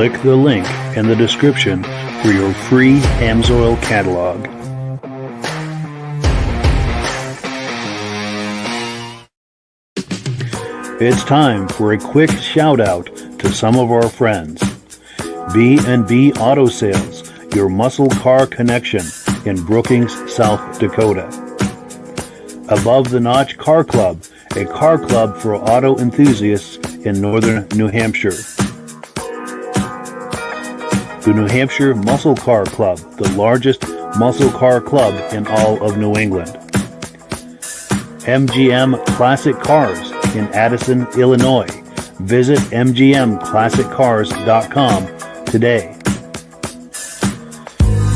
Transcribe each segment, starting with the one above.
Click the link in the description for your free AMSOIL catalog. It's time for a quick shout out to some of our friends. B&B Auto Sales, your muscle car connection in Brookings, South Dakota. Above the Notch Car Club, a car club for auto enthusiasts in northern New Hampshire. The New Hampshire Muscle Car Club, the largest muscle car club in all of New England. MGM Classic Cars in Addison, Illinois. Visit mgmclassiccars.com today.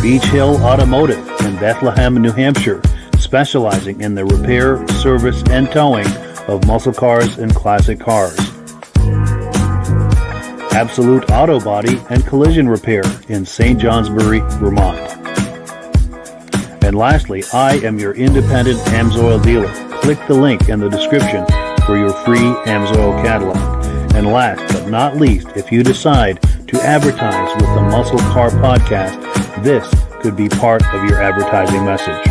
Beach Hill Automotive in Bethlehem, New Hampshire, specializing in the repair, service, and towing of muscle cars and classic cars. Absolute Auto Body and Collision Repair in St. Johnsbury, Vermont. And lastly, I am your independent AMSOIL dealer. Click the link in the description for your free AMSOIL catalog. And last but not least, if you decide to advertise with the Muscle Car Podcast, this could be part of your advertising message.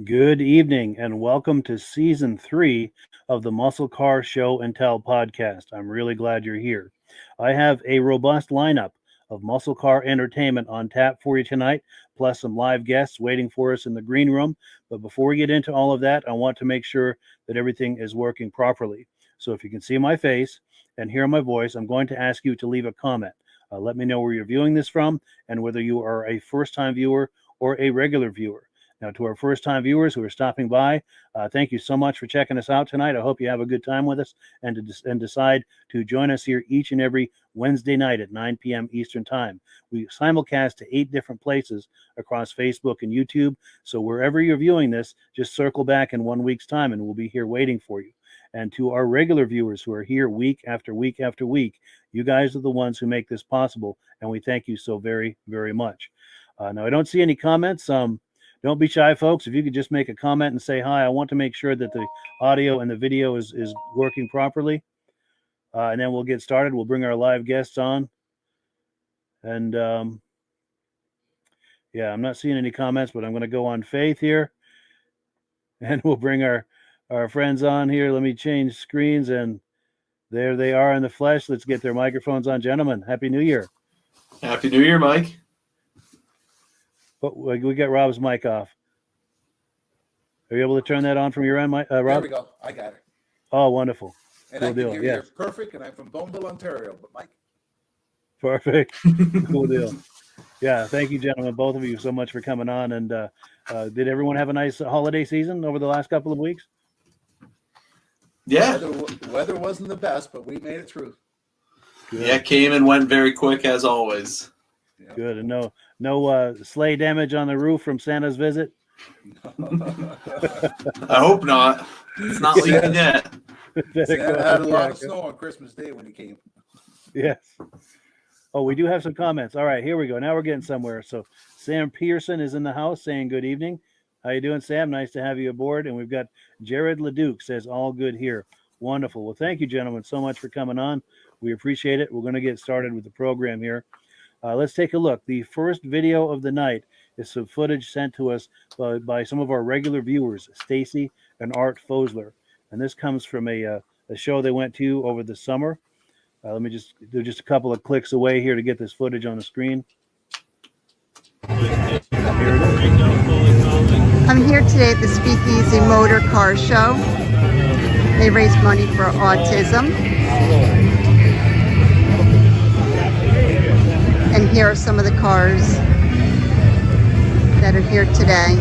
Good evening and welcome to Season 3 of the Muscle Car Show and Tell podcast. I'm really glad you're here. I have a robust lineup of muscle car entertainment on tap for you tonight, plus some live guests waiting for us in the green room. But before we get into all of that, I want to make sure that everything is working properly. So if you can see my face and hear my voice, I'm going to ask you to leave a comment. Let me know where you're viewing this from and whether you are a first-time viewer or a regular viewer. Now, to our first-time viewers who are stopping by, thank you so much for checking us out tonight. I hope you have a good time with us and decide to join us here each and every Wednesday night at 9 p.m. Eastern Time. We simulcast to 8 different places across Facebook and YouTube. So wherever you're viewing this, just circle back in 1 week's time and we'll be here waiting for you. And to our regular viewers who are here week after week after week, you guys are the ones who make this possible, and we thank you so very, very much. Now, I don't see any comments. Don't be shy, folks. If you could just make a comment and say hi, I want to make sure that the audio and the video is working properly. And then we'll get started. We'll bring our live guests on. And yeah, I'm not seeing any comments, but I'm going to go on Faith here. And we'll bring our friends on here. Let me change screens. And there they are in the flesh. Let's get their microphones on. Gentlemen, Happy New Year. Happy New Year, Mike. But we got Rob's mic off. Are you able to turn that on from your end, Rob? There we go. I got it. Oh, wonderful. And cool I can deal. hear you perfect, and I'm from Boneville, Ontario. But Mike. Perfect. Cool deal. Yeah, thank you, gentlemen, both of you, so much for coming on. And did everyone have a nice holiday season over the last couple of weeks? Yeah. Weather wasn't the best, but we made it through. Good. Yeah, came and went very quick as always. Yeah. Good. And no sleigh damage on the roof from Santa's visit? I hope not. It's not leaking yet. Santa had a lot of snow on Christmas Day when he came. Yes. Oh, we do have some comments. All right, here we go. Now we're getting somewhere. So Sam Pearson is in the house saying good evening. How you doing, Sam? Nice to have you aboard. And we've got Jared Leduc says all good here. Wonderful. Well, thank you, gentlemen, so much for coming on. We appreciate it. We're going to get started with the program here. Let's take a look. The first video of the night is some footage sent to us by some of our regular viewers, Stacie and Art Fosler. And this comes from a show they went to over the summer. Let me just do just a couple of clicks away here to get this footage on the screen. I'm here today at the Speakeasy Motor Car Show. They raise money for autism. And here are some of the cars that are here today.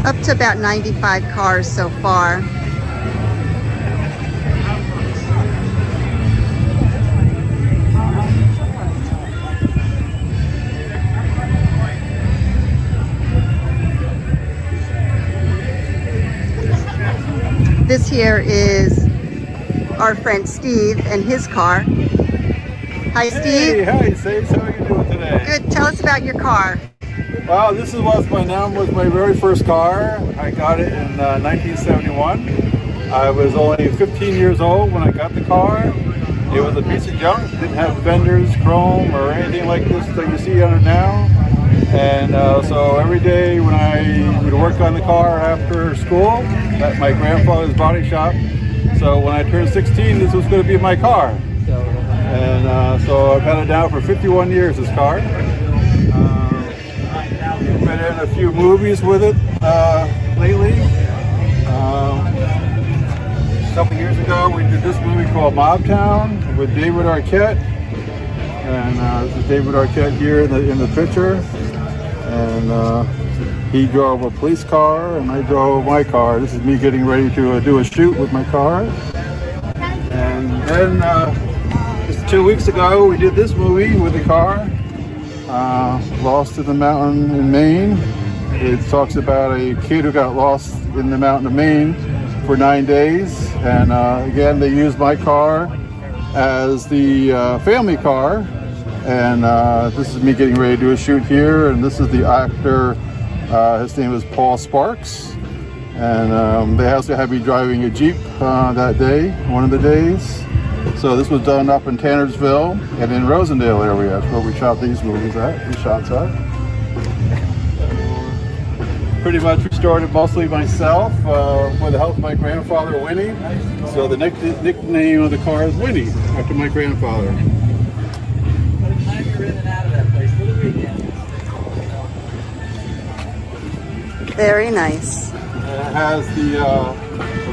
Up to about 95 cars so far. This here is our friend Steve and his car. Hi, Steve. Hey, hi, Sage. How are you doing today? Good. Tell us about your car. Wow, was my very first car. I got it in 1971. I was only 15 years old when I got the car. It was a piece of junk. Didn't have fenders, chrome, or anything like this that you see on it now. And so every day when I would work on the car after school at my grandfather's body shop. So when I turned 16, this was going to be my car. And so I've had it now for 51 years, this car. Been in a few movies with it lately. A couple years ago, we did this movie called Mob Town with David Arquette, and this is David Arquette here in the picture. And he drove a police car, and I drove my car. This is me getting ready to do a shoot with my car. And then just 2 weeks ago, we did this movie with the car, Lost in the Mountain in Maine. It talks about a kid who got lost in the mountain of Maine for 9 days, and again they used my car as the family car, and this is me getting ready to do a shoot here, and this is the actor, his name is Paul Sparks, and they also had me driving a Jeep that day, one of the days. So this was done up in Tannersville and in Rosendale area. That's where we shot these movies at, these shots at. Pretty much restored it mostly myself with the help of my grandfather, Winnie. So the nickname of the car is Winnie, after my grandfather. Very nice. It has the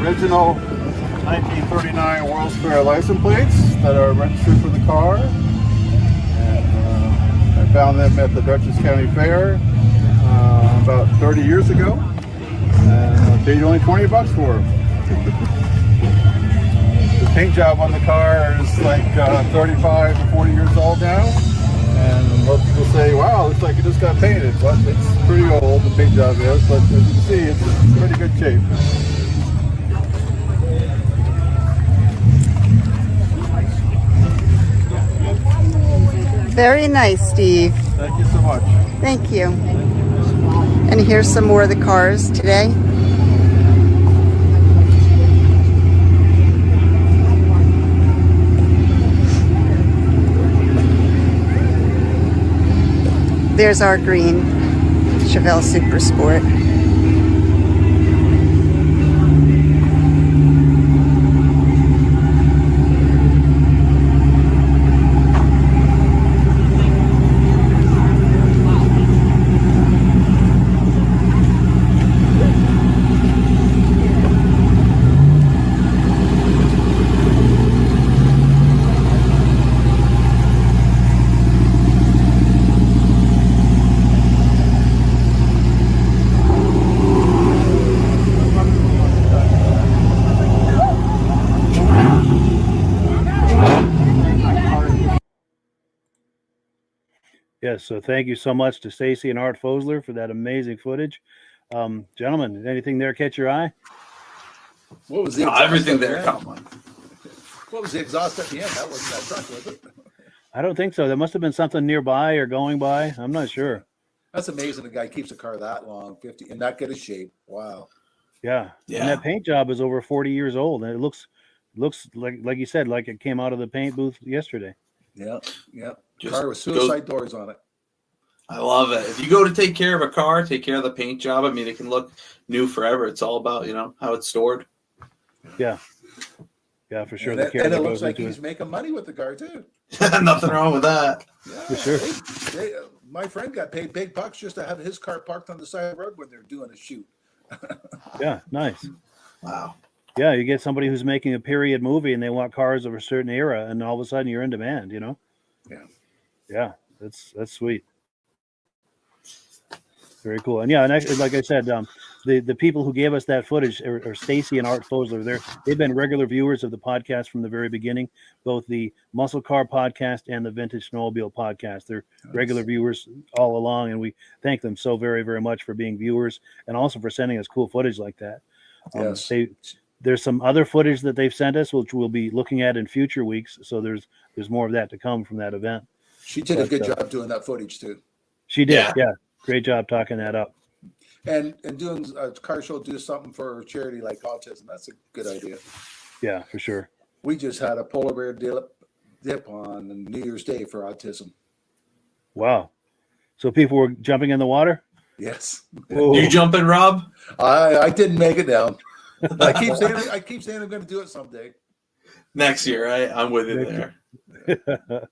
original 1939 World's Fair license plates that are registered for the car. And I found them at the Dutchess County Fair about 30 years ago, and I paid only $20 for them. The paint job on the car is like 35 to 40 years old now, and most people say, wow, looks like it just got painted. But it's pretty old, the paint job is, but as you can see, it's in pretty good shape. Very nice, Steve. Thank you so much. Thank you. And here's some more of the cars today. There's our green Chevelle Super Sport. Yes, so thank you so much to Stacie and Art Fosler for that amazing footage. Gentlemen, did anything there catch your eye? What was the Everything there, come on. What was the exhaust at the end? That wasn't that truck, was it? I don't think so. There must have been something nearby or going by. I'm not sure. That's amazing. The guy keeps a car that long, 50, and that good a shape. Wow. Yeah. And that paint job is over 40 years old, and it looks like you said, like it came out of the paint booth yesterday. Yeah, yeah. Just car with suicide doors on it. I love it. If you go to take care of a car, take care of the paint job. I mean, it can look new forever. It's all about, how it's stored. Yeah. Yeah, for sure. And it looks like he's making money with the car, too. Nothing wrong with that. Yeah, For sure. My friend got paid big bucks just to have his car parked on the side of the road when they're doing a shoot. Yeah, nice. Wow. Yeah, you get somebody who's making a period movie and they want cars of a certain era, and all of a sudden you're in demand, Yeah. Yeah, that's sweet. Very cool. And yeah, and actually, like I said, the people who gave us that footage are Stacie and Art Fosler. They've been regular viewers of the podcast from the very beginning, both the Muscle Car podcast and the Vintage Snowmobile podcast. They're regular viewers all along, and we thank them so very, very much for being viewers and also for sending us cool footage like that. Yes. There's some other footage that they've sent us, which we'll be looking at in future weeks. So there's more of that to come from that event. She did a good job doing that footage, too. She did, yeah. Great job talking that up. And doing a car show, do something for charity like autism. That's a good idea. Yeah, for sure. We just had a polar bear dip on New Year's Day for autism. Wow. So people were jumping in the water? Yes. Whoa. You jumping, Rob? I didn't make it down. I keep saying I'm going to do it someday. Next year, I'm with you there.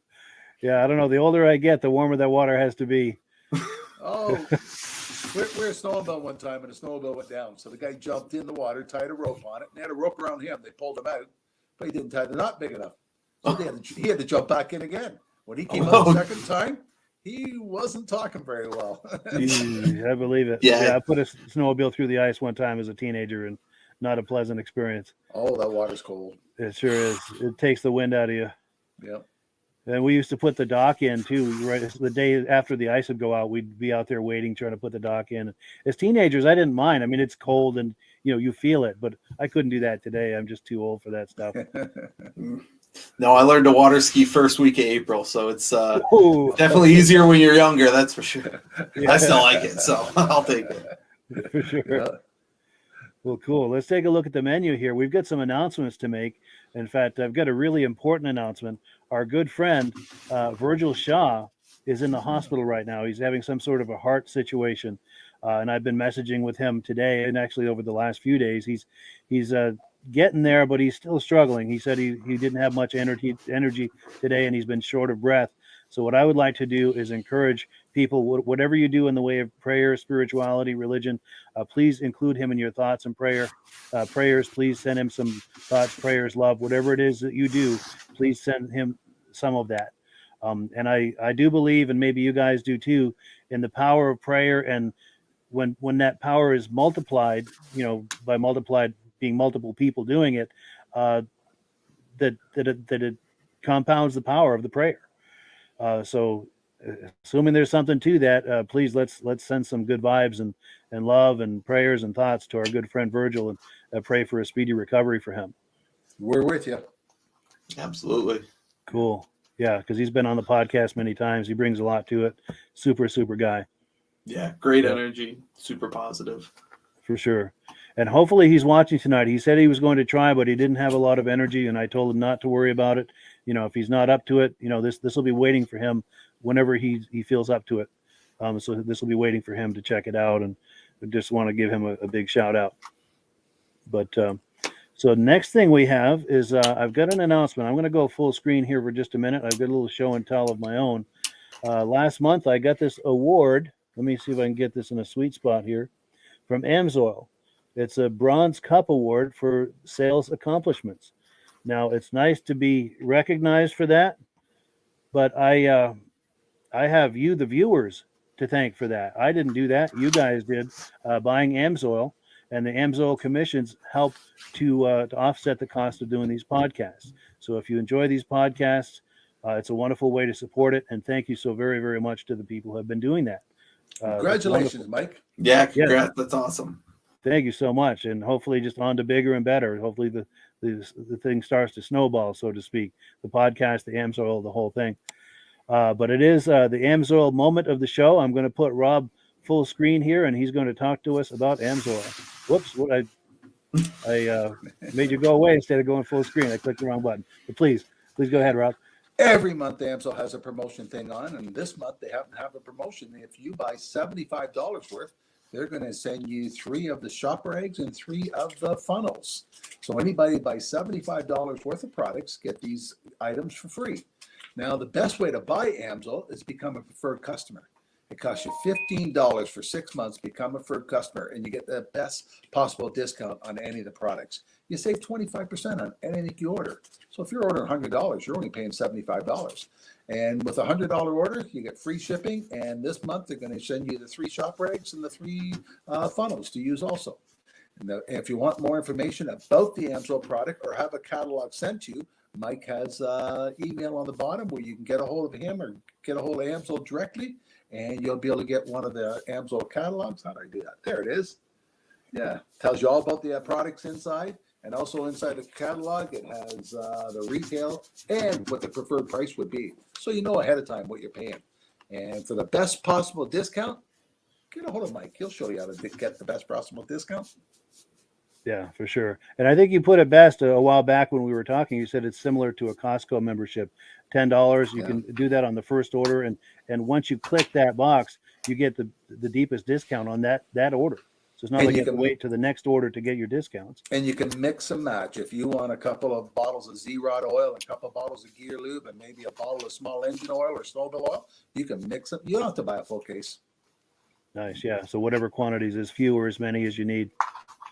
Yeah, I don't know. The older I get, the warmer that water has to be. Oh, we're snowmobile one time, and the snowmobile went down. So the guy jumped in the water, tied a rope on it, and had a rope around him. They pulled him out, but he didn't tie the knot big enough. So he had to jump back in again. When he came out the second time, he wasn't talking very well. I believe it. Yeah. I put a snowmobile through the ice one time as a teenager, and not a pleasant experience. Oh, that water's cold. It sure is. It takes the wind out of you. Yep. And we used to put the dock in too. Right, the day after the ice would go out, we'd be out there waiting, trying to put the dock in. As teenagers, I didn't mind. I mean, it's cold and you feel it, but I couldn't do that today. I'm just too old for that stuff. No, I learned to water ski first week of April, so it's Ooh. definitely easier when you're younger. That's for sure. Yeah. I still like it, so I'll take it. For sure. Yeah. Well, cool. Let's take a look at the menu here. We've got some announcements to make. In fact, I've got a really important announcement. Our good friend, Virgil Shaw, is in the hospital right now. He's having some sort of a heart situation. And I've been messaging with him today and actually over the last few days. He's getting there, but he's still struggling. He said he didn't have much energy today, and he's been short of breath. So what I would like to do is encourage people, whatever you do in the way of prayer, spirituality, religion, please include him in your thoughts and prayers. Please send him some thoughts, prayers, love, whatever it is that you do, please send him some of that. And I do believe, and maybe you guys do too, in the power of prayer. And when that power is multiplied, by multiplied being multiple people doing it, that it compounds the power of the prayer. So assuming there's something to that, please let's send some good vibes and love and prayers and thoughts to our good friend Virgil, and pray for a speedy recovery for him. We're with you. Absolutely. Cool. Yeah, because he's been on the podcast many times. He brings a lot to it. Super guy. Yeah, great energy, super positive. For sure. And hopefully he's watching tonight. He said he was going to try, but he didn't have a lot of energy, and I told him not to worry about it. If he's not up to it, this will be waiting for him whenever he feels up to it. So this will be waiting for him to check it out, and I just want to give him a big shout out. But so next thing we have is I've got an announcement. I'm going to go full screen here for just a minute. I've got a little show and tell of my own. Last month I got this award. Let me see if I can get this in a sweet spot here from AMSOIL. It's a Bronze Cup Award for sales accomplishments. Now, it's nice to be recognized for that, but I have you, the viewers, to thank for that. I didn't do that. You guys did, buying AMSOIL, and the AMSOIL commissions help to offset the cost of doing these podcasts. So if you enjoy these podcasts, it's a wonderful way to support it, and thank you so very, very much to the people who have been doing that. Congratulations, Mike. Yeah, congrats. Yeah. That's awesome. Thank you so much, and hopefully just on to bigger and better. Hopefully the thing starts to snowball, so to speak. The podcast, the AMSOIL, the whole thing. But it is the AMSOIL moment of the show. I'm going to put Rob full screen here, and he's going to talk to us about AMSOIL. Whoops, I made you go away instead of going full screen. I clicked the wrong button. But please go ahead, Rob. Every month, AMSOIL has a promotion thing on, and this month they happen to have a promotion. If you buy $75 worth, they're going to send you 3 of the shop rags and 3 of the funnels. So anybody buys $75 worth of products get these items for free. Now, the best way to buy AMSOIL is become a preferred customer. It costs you $15 for 6 months, become a preferred customer, and you get the best possible discount on any of the products. You save 25% on anything you order. So if you're ordering $100, you're only paying $75. And with a $100 order, you get free shipping. And this month, they're going to send you the 3 shop rags and the 3 funnels to use also. And if you want more information about the AMSOIL product or have a catalog sent to you, Mike has email on the bottom where you can get a hold of him or get a hold of AMSOIL directly, and you'll be able to get one of the AMSOIL catalogs. How do I do that? There it is. Yeah, tells you all about the products inside. And also inside the catalog, it has the retail and what the preferred price would be. So you know ahead of time what you're paying. And for the best possible discount, get a hold of Mike. He'll show you how to get the best possible discount. Yeah, for sure. And I think you put it best a while back when we were talking. You said it's similar to a Costco membership, $10. You can do that on the first order, and once you click that box, you get the deepest discount on that order. So it's not like you have to wait to the next order to get your discounts. And you can mix and match. If you want a couple of bottles of Z-Rod oil, a couple of bottles of Gear Lube, and maybe a bottle of small engine oil or snowmobile oil, you can mix them. You don't have to buy a full case. Nice, yeah. So whatever quantities, as few or as many as you need.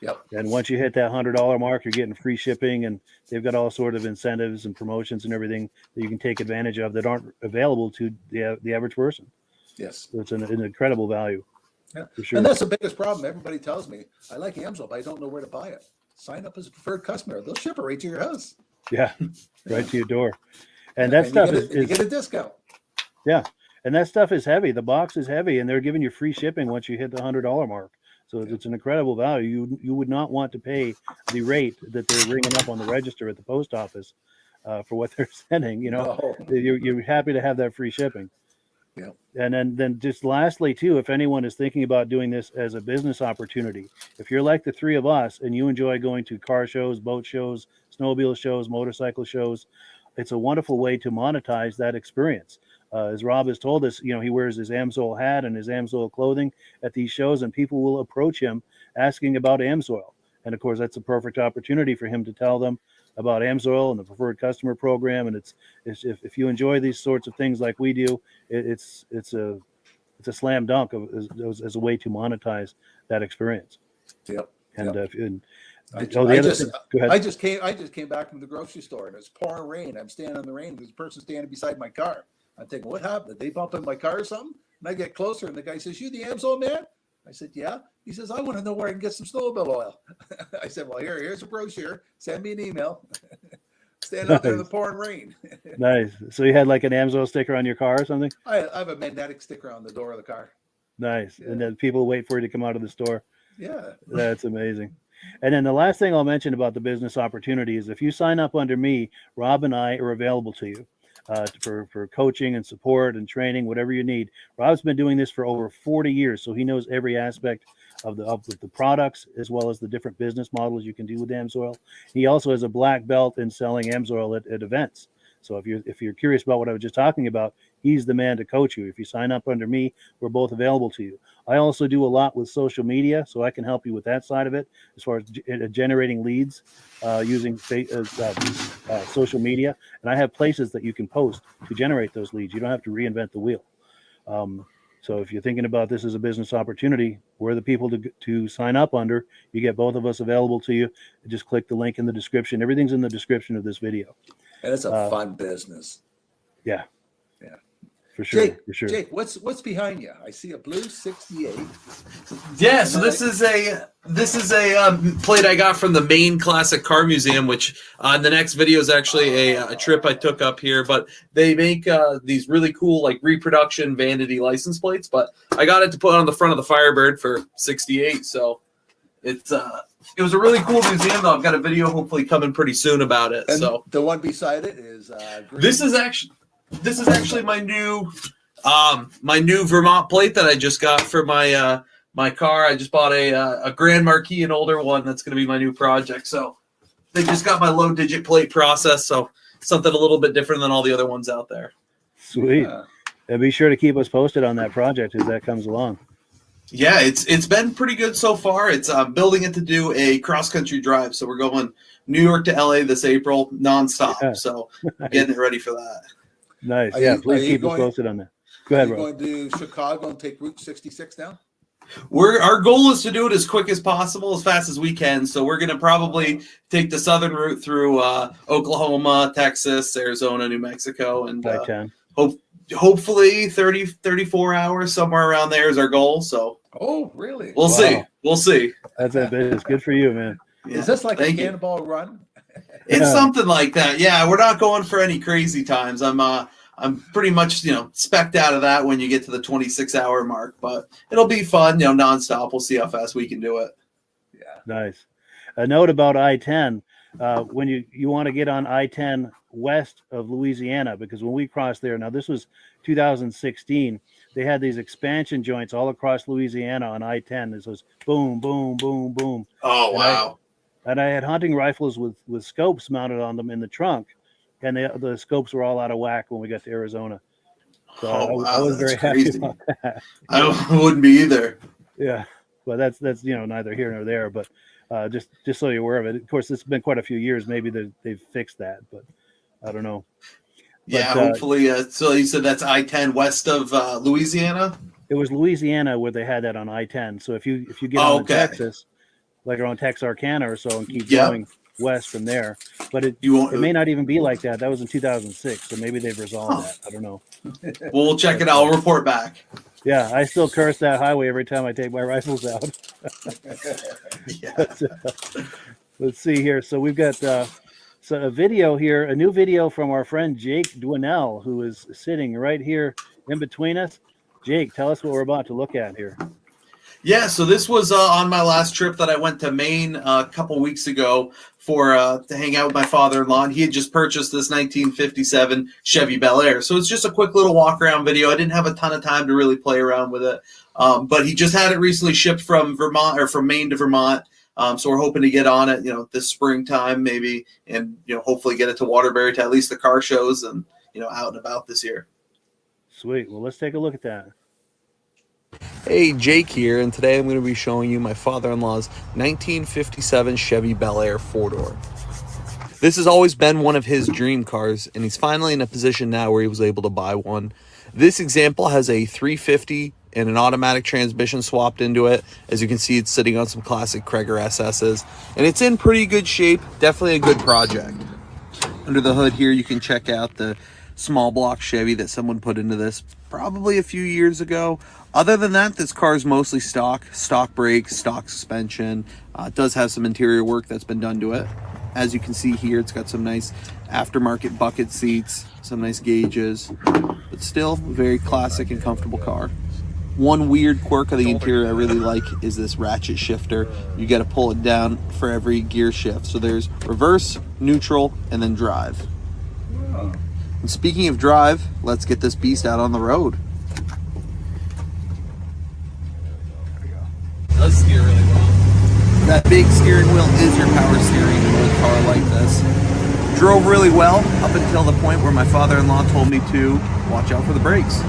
Yep. And once you hit that $100 mark, you're getting free shipping, and they've got all sort of incentives and promotions and everything that you can take advantage of that aren't available to the average person. Yes. So it's an incredible value. Yeah. For sure. And that's the biggest problem. Everybody tells me, I like Amsoil, but I don't know where to buy it. Sign up as a preferred customer. They'll ship it right to your house. Yeah, right to your door. And that stuff you get a discount. Yeah. And that stuff is heavy. The box is heavy, and they're giving you free shipping once you hit the $100 mark. So it's an incredible value. You would not want to pay the rate that they're ringing up on the register at the post office for what they're sending. You're happy to have that free shipping. Yeah. And then just lastly too, if anyone is thinking about doing this as a business opportunity, if you're like the three of us and you enjoy going to car shows, boat shows, snowmobile shows, motorcycle shows, it's a wonderful way to monetize that experience. As Rob has told us, he wears his Amsoil hat and his Amsoil clothing at these shows, and people will approach him asking about Amsoil. And of course, that's a perfect opportunity for him to tell them about Amsoil and the preferred customer program. And it's if you enjoy these sorts of things like we do, it's a slam dunk as a way to monetize that experience. Yep. And I just came back from the grocery store, and it's pouring rain. I'm standing in the rain. There's a person standing beside my car. I'm thinking, what happened? Did they bump in my car or something? And I get closer, and the guy says, "You the Amsoil man?" I said, "Yeah." He says, "I want to know where I can get some snowmobile oil." I said, "Well, here's a brochure. Send me an email." Stand out there in the pouring rain. Nice. So you had like an Amsoil sticker on your car or something? I have a magnetic sticker on the door of the car. Nice. Yeah. And then people wait for you to come out of the store. Yeah. That's amazing. And then the last thing I'll mention about the business opportunity is if you sign up under me, Rob and I are available to you. For coaching and support and training, whatever you need. Rob's been doing this for over 40 years, so he knows every aspect of the products as well as the different business models you can do with Amsoil. He also has a black belt in selling Amsoil at events. So if you're curious about what I was just talking about, he's the man to coach you. If you sign up under me, we're both available to you. I also do a lot with social media, so I can help you with that side of it as far as generating leads using social media. And I have places that you can post to generate those leads. You don't have to reinvent the wheel. So if you're thinking about this as a business opportunity, we're the people to sign up under. You get both of us available to you. Just click the link in the description. Everything's in the description of this video. And it's a fun business. Yeah. Yeah. For sure. Jake, for sure. Jake, what's behind you? I see a blue 68. Yeah, so this is a plate I got from the Maine Classic Car Museum, which the next video is actually a trip I took up here. But they make these really cool like reproduction vanity license plates. But I got it to put on the front of the Firebird for 68. So it was a really cool museum. Though I've got a video hopefully coming pretty soon about it. And so the one beside it is green. This is actually my new Vermont plate that I just got for my my car. I just bought a Grand Marquis, an older one that's going to be my new project. So they just got my low digit plate process. So something a little bit different than all the other ones out there. Sweet. And be sure to keep us posted on that project as that comes along. Yeah, it's been pretty good so far. It's building it to do a cross country drive. So we're going New York to LA this April nonstop. Yeah. So getting it ready for that. Nice. Please keep us posted on that. Go ahead, Rob. Are you going to Chicago and take Route 66 down? Our goal is to do it as quick as possible, as fast as we can. So we're going to probably take the southern route through Oklahoma, Texas, Arizona, New Mexico, and hopefully 34 hours, somewhere around there is our goal. So really? We'll see. We'll see. That's ambitious. Good for you, man. Yeah. Is this like a cannonball run? It's something like that. Yeah, we're not going for any crazy times. I'm pretty much, specced out of that when you get to the 26-hour mark, but it'll be fun, nonstop. We'll see how fast we can do it. Yeah. Nice. A note about I-10, when you want to get on I-10 west of Louisiana, because when we crossed there, now this was 2016, they had these expansion joints all across Louisiana on I-10. This was boom, boom, boom, boom. Oh, And wow. I had hunting rifles with scopes mounted on them in the trunk, and the scopes were all out of whack when we got to Arizona. So I was very happy about that. I wouldn't be either. Yeah, well, that's neither here nor there, but just so you're aware of it. Of course, it's been quite a few years. Maybe they've fixed that, but I don't know. Yeah, But, hopefully. So you said that's I-10 west of Louisiana? it was Louisiana where they had that on I-10. So if you get on to Texas, like around Texarkana or so, and keep going west from there, but it may not even be like that. That was in 2006, so maybe they've resolved that. I don't know. Well, we'll check it out. I'll report back. Yeah, I still curse that highway every time I take my rifles out. But, let's see here. So we've got a video here, a new video from our friend Jake Dwinell, who is sitting right here in between us. Jake, tell us what we're about to look at here. Yeah, so this was on my last trip that I went to Maine a couple weeks ago to hang out with my father-in-law, and he had just purchased this 1957 Chevy Bel Air. So it's just a quick little walk-around video. I didn't have a ton of time to really play around with it, but he just had it recently shipped from Vermont, or from Maine to Vermont. So we're hoping to get on it, this springtime maybe, and hopefully get it to Waterbury to at least the car shows and out and about this year. Sweet. Well, let's take a look at that. Hey, Jake here, and today I'm going to be showing you my father-in-law's 1957 Chevy Bel Air 4-door. This has always been one of his dream cars, and he's finally in a position now where he was able to buy one. This example has a 350 and an automatic transmission swapped into it. As you can see, it's sitting on some classic Krager SS's, and it's in pretty good shape. Definitely a good project. Under the hood here, you can check out the small block Chevy that someone put into this probably a few years ago. Other than that, this car is mostly stock brakes, stock suspension. It does have some interior work that's been done to it. As you can see here, it's got some nice aftermarket bucket seats, some nice gauges, but still a very classic and comfortable car. One weird quirk of the interior I really like is this ratchet shifter. You got to pull it down for every gear shift. So there's reverse, neutral, and then drive. And speaking of drive, let's get this beast out on the road. Does steer really well. That big steering wheel is your power steering in an old car like this. Drove really well up until the point where my father-in-law told me to watch out for the brakes.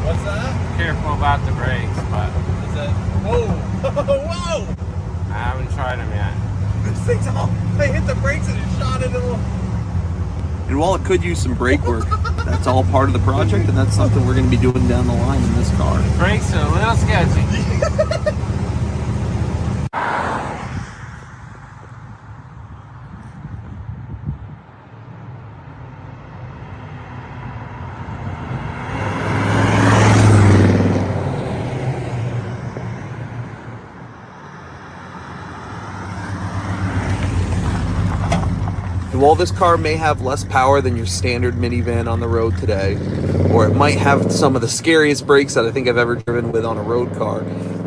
What's that? Careful about the brakes, but Is that? Whoa! Whoa! I haven't tried them yet. This thing's all. I hit the brakes and it shot into the. And while it could use some brake work, that's all part of the project, and that's something we're going to be doing down the line in this car. Brakes are a little sketchy. And while this car may have less power than your standard minivan on the road today, or it might have some of the scariest brakes that I think I've ever driven with on a road car,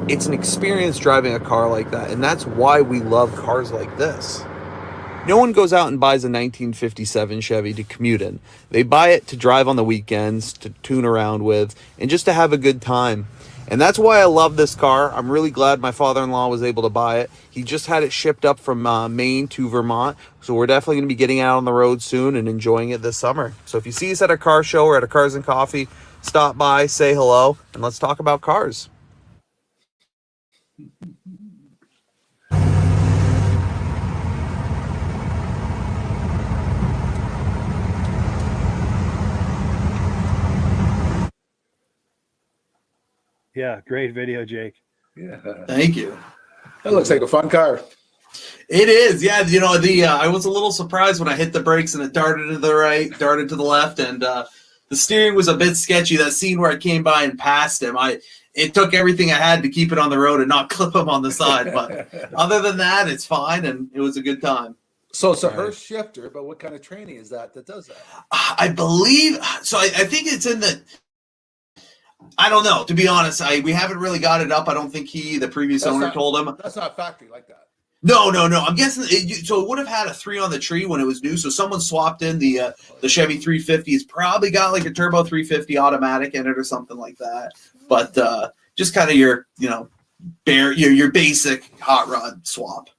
it's an experience driving a car like that, and that's why we love cars like this. No one goes out and buys a 1957 Chevy to commute in. They buy it to drive on the weekends, to tune around with, and just to have a good time. And that's why I love this car. I'm really glad my father-in-law was able to buy it. He just had it shipped up from Maine to Vermont. So we're definitely going to be getting out on the road soon and enjoying it this summer. So if you see us at a car show or at a Cars and Coffee, stop by, say hello, and let's talk about cars. Yeah, great video, Jake. Yeah. Thank you. That looks like a fun car. It is, yeah. I was a little surprised when I hit the brakes and it darted to the right, darted to the left, and the steering was a bit sketchy. That scene where I came by and passed him, it took everything I had to keep it on the road and not clip him on the side. But other than that, it's fine, and it was a good time. So it's a Hurst shifter, but what kind of training is that does that? I believe so. I think it's in the. I don't know. To be honest, we haven't really got it up. I don't think the previous owner told him. That's not factory like that. No. I'm guessing so it would have had a 3 on the tree when it was new. So someone swapped in the Chevy 350. It's probably got like a turbo 350 automatic in it or something like that. But just kind of your your basic hot rod swap.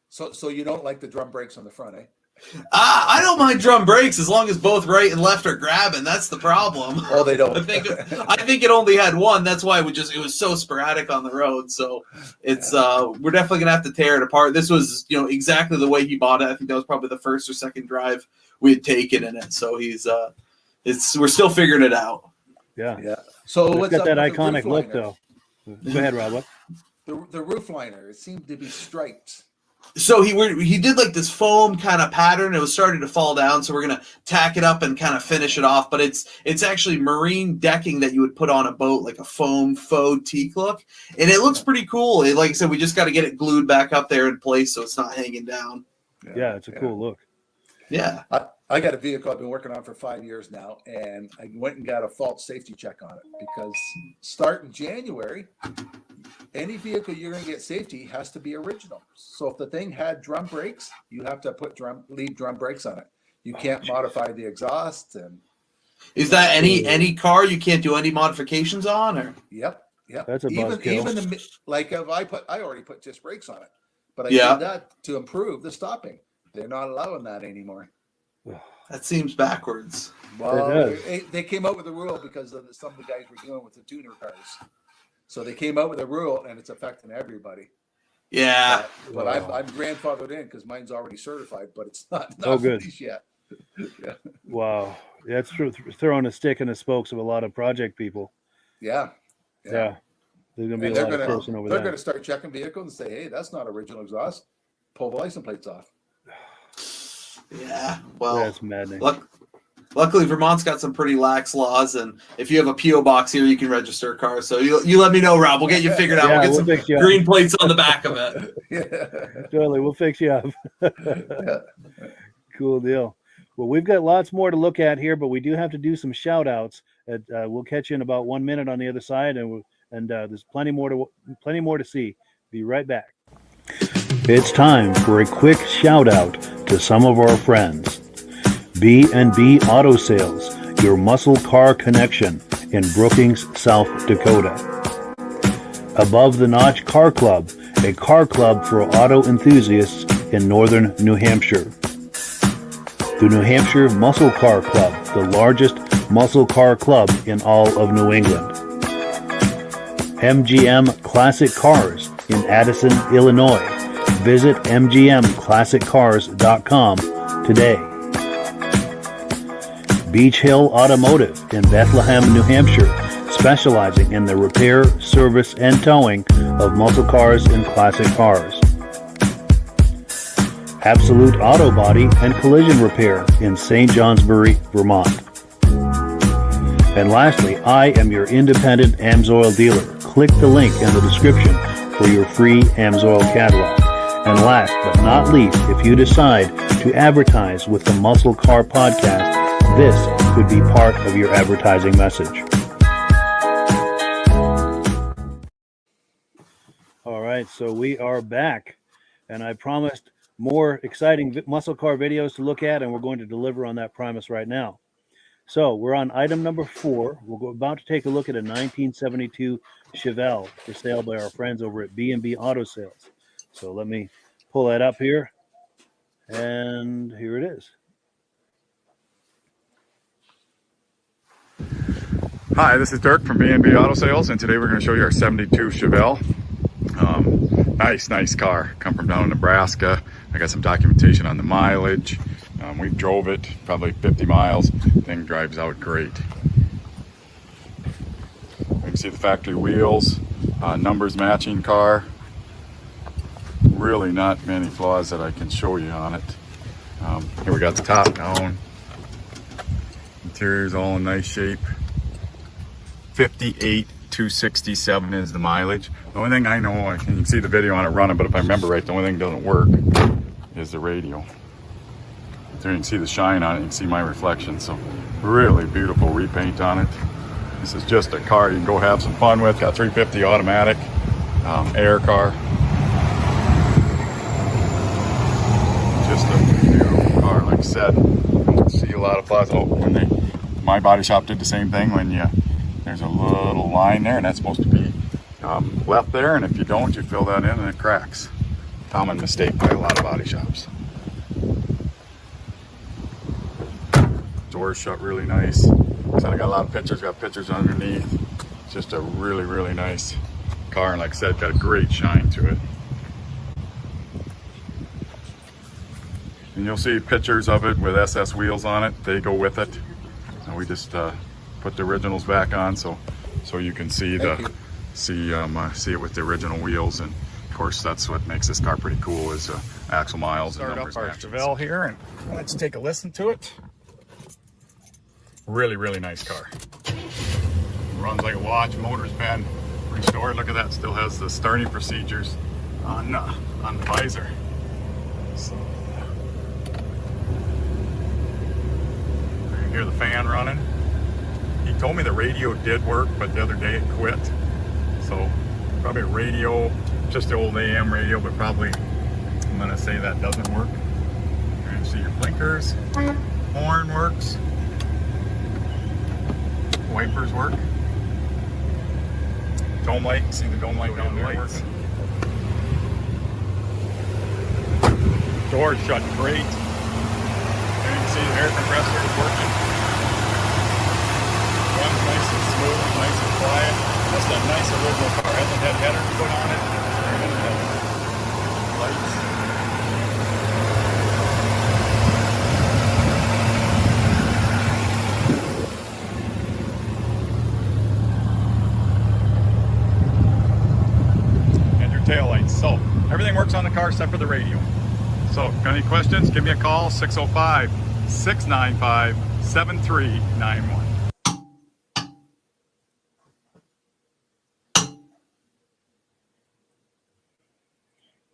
So you don't like the drum brakes on the front, eh? I don't mind drum brakes as long as both right and left are grabbing. That's the problem. Oh, they don't. I think it only had one. That's why it was so sporadic on the road. So it's we're definitely gonna have to tear it apart. This was exactly the way he bought it. I think that was probably the first or second drive we had taken in it. So we're still figuring it out. Yeah. So It's what's got up that with the iconic roof look, liner? though. Go ahead, Rob. What? The roof liner, it seemed to be striped. So he did like this foam kind of pattern. It was starting to fall down, so we're gonna tack it up and kind of finish it off. But it's actually marine decking that you would put on a boat, like a foam faux teak look, and it looks pretty cool. Like I said, we just got to get it glued back up there in place so it's not hanging down. Yeah, it's a cool look. Yeah. I got a vehicle I've been working on for 5 years now, and I went and got a fault safety check on it because starting January, any vehicle you're going to get safety has to be original. So if the thing had drum brakes, you have to leave drum brakes on it. You can't modify the exhaust. And is that any car you can't do any modifications on? Or Yep. That's a buzzkill. Even like if I already put disc brakes on it, but I Yeah. did that to improve the stopping. They're not allowing that anymore. that seems backwards. Well, they came out with a rule because of some of the guys were dealing with the tuner cars. So they came out with a rule, and it's affecting everybody. Yeah. But I'm grandfathered in because mine's already certified, but it's not good. released yet. Yeah. Wow. Yeah, it's throwing a stick in the spokes of a lot of project people. Yeah. Yeah. There's going to be And a lot of person over they're there. going to start checking vehicles and say, hey, that's not original exhaust. Pull the license plates off. Yeah. Well, That's maddening. Luckily, Vermont's got some pretty lax laws, and if you have a PO box here, you can register a car. So you let me know, Rob. We'll get you figured out. Yeah, we'll we'll get fix you some up. green plates on the back of it. Yeah. Totally. We'll fix you up. Cool deal. Well, we've got lots more to look at here, but we do have to do some shout outs. We'll catch you in about 1 minute on the other side, and there's plenty more to see. Be right back. It's time for a quick shout out to some of our friends. B&B Auto Sales, your muscle car connection in Brookings, South Dakota. Above the Notch Car Club, a car club for auto enthusiasts in northern New Hampshire. The New Hampshire Muscle Car Club, the largest muscle car club in all of New England. MGM Classic Cars in Addison, Illinois. Visit mgmclassiccars.com today. Beach Hill Automotive in Bethlehem, New Hampshire, specializing in the repair, service, and towing of muscle cars and classic cars. Absolute Auto Body and Collision Repair in St. Johnsbury, Vermont. And lastly, I am your independent AMSOIL dealer. Click the link in the description for your free AMSOIL catalog. And last but not least, if you decide to advertise with the Muscle Car Podcast, this could be part of your advertising message. All right, so we are back, and I promised more exciting muscle car videos to look at, and we're going to deliver on that promise right now. So we're on item number 4. We're about to take a look at a 1972 Chevelle for sale by our friends over at B&B Auto Sales. So let me pull that up here, and here it is. Hi, this is Dirk from B&B Auto Sales, and today we're going to show you our 72 Chevelle. Nice car. Come from down in Nebraska. I got some documentation on the mileage. We drove it probably 50 miles. Thing drives out great. You can see the factory wheels, numbers matching car. Really not many flaws that I can show you on it. Here we got the top down. Interior's all in nice shape. 58,267 is the mileage. The only thing I know, you can see the video on it running, but if I remember right, the only thing that doesn't work is the radio. There you can see the shine on it, you can see my reflection. So really beautiful repaint on it. This is just a car you can go have some fun with. Got 350 automatic, air car. said, you'll see a lot of flaws. Oh, my body shop did the same thing. When there's a little line there, and that's supposed to be left there, and if you don't, you fill that in and it cracks. Common mistake by a lot of body shops. Doors shut really nice. So I got a lot of pictures, got pictures underneath. It's just a really, really nice car, and like I said, got a great shine to it. And you'll see pictures of it with SS wheels on it. They go with it. And we just put the originals back on so you can see see it with the original wheels. And of course, that's what makes this car pretty cool is axle miles and numbers. Start up our Chevelle here, and let's take a listen to it. Really, really nice car. Runs like a watch. Motor's been restored. Look at that. Still has the starting procedures on the visor. So you can hear the fan running. He told me the radio did work, but the other day it quit. So probably a radio, just the old AM radio, but probably I'm gonna say that doesn't work. You're gonna see your blinkers. Horn works. Wipers work. Dome light, see the dome light down there working. Doors shut great. And you can see the air compressor is working. Runs nice and smooth, nice and quiet. Just a nice original car. Hasn't had headers put on it. Lights. Tail lights. So everything works on the car except for the radio. So got any questions, give me a call, 605-695-7391.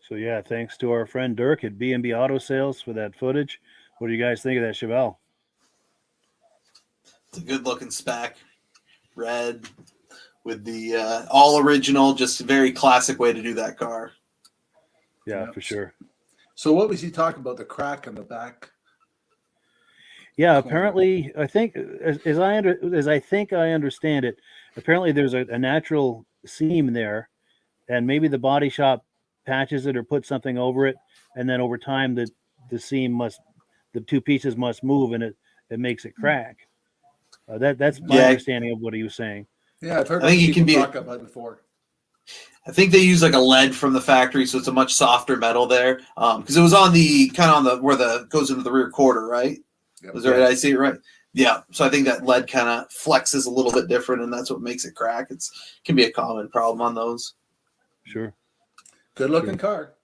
So yeah, thanks to our friend Dirk at B&B Auto Sales for that footage. What do you guys think of that Chevelle? It's a good looking spec. Red with the all original, just a very classic way to do that car. Yeah, for sure. So what was he talking about? The crack in the back? Yeah, apparently, I think as I understand it, apparently there's a natural seam there, and maybe the body shop patches it or puts something over it, and then over time the two pieces must move, and it makes it crack. That's my understanding of what he was saying. Yeah, I've heard people talk about it before. I think they use like a lead from the factory, so it's a much softer metal there. Because it was on the where the goes into the rear quarter, right? Yep. Was that right? I see it right. Yeah. So I think that lead kind of flexes a little bit different, and that's what makes it crack. Can be a common problem on those. Sure. Good looking car.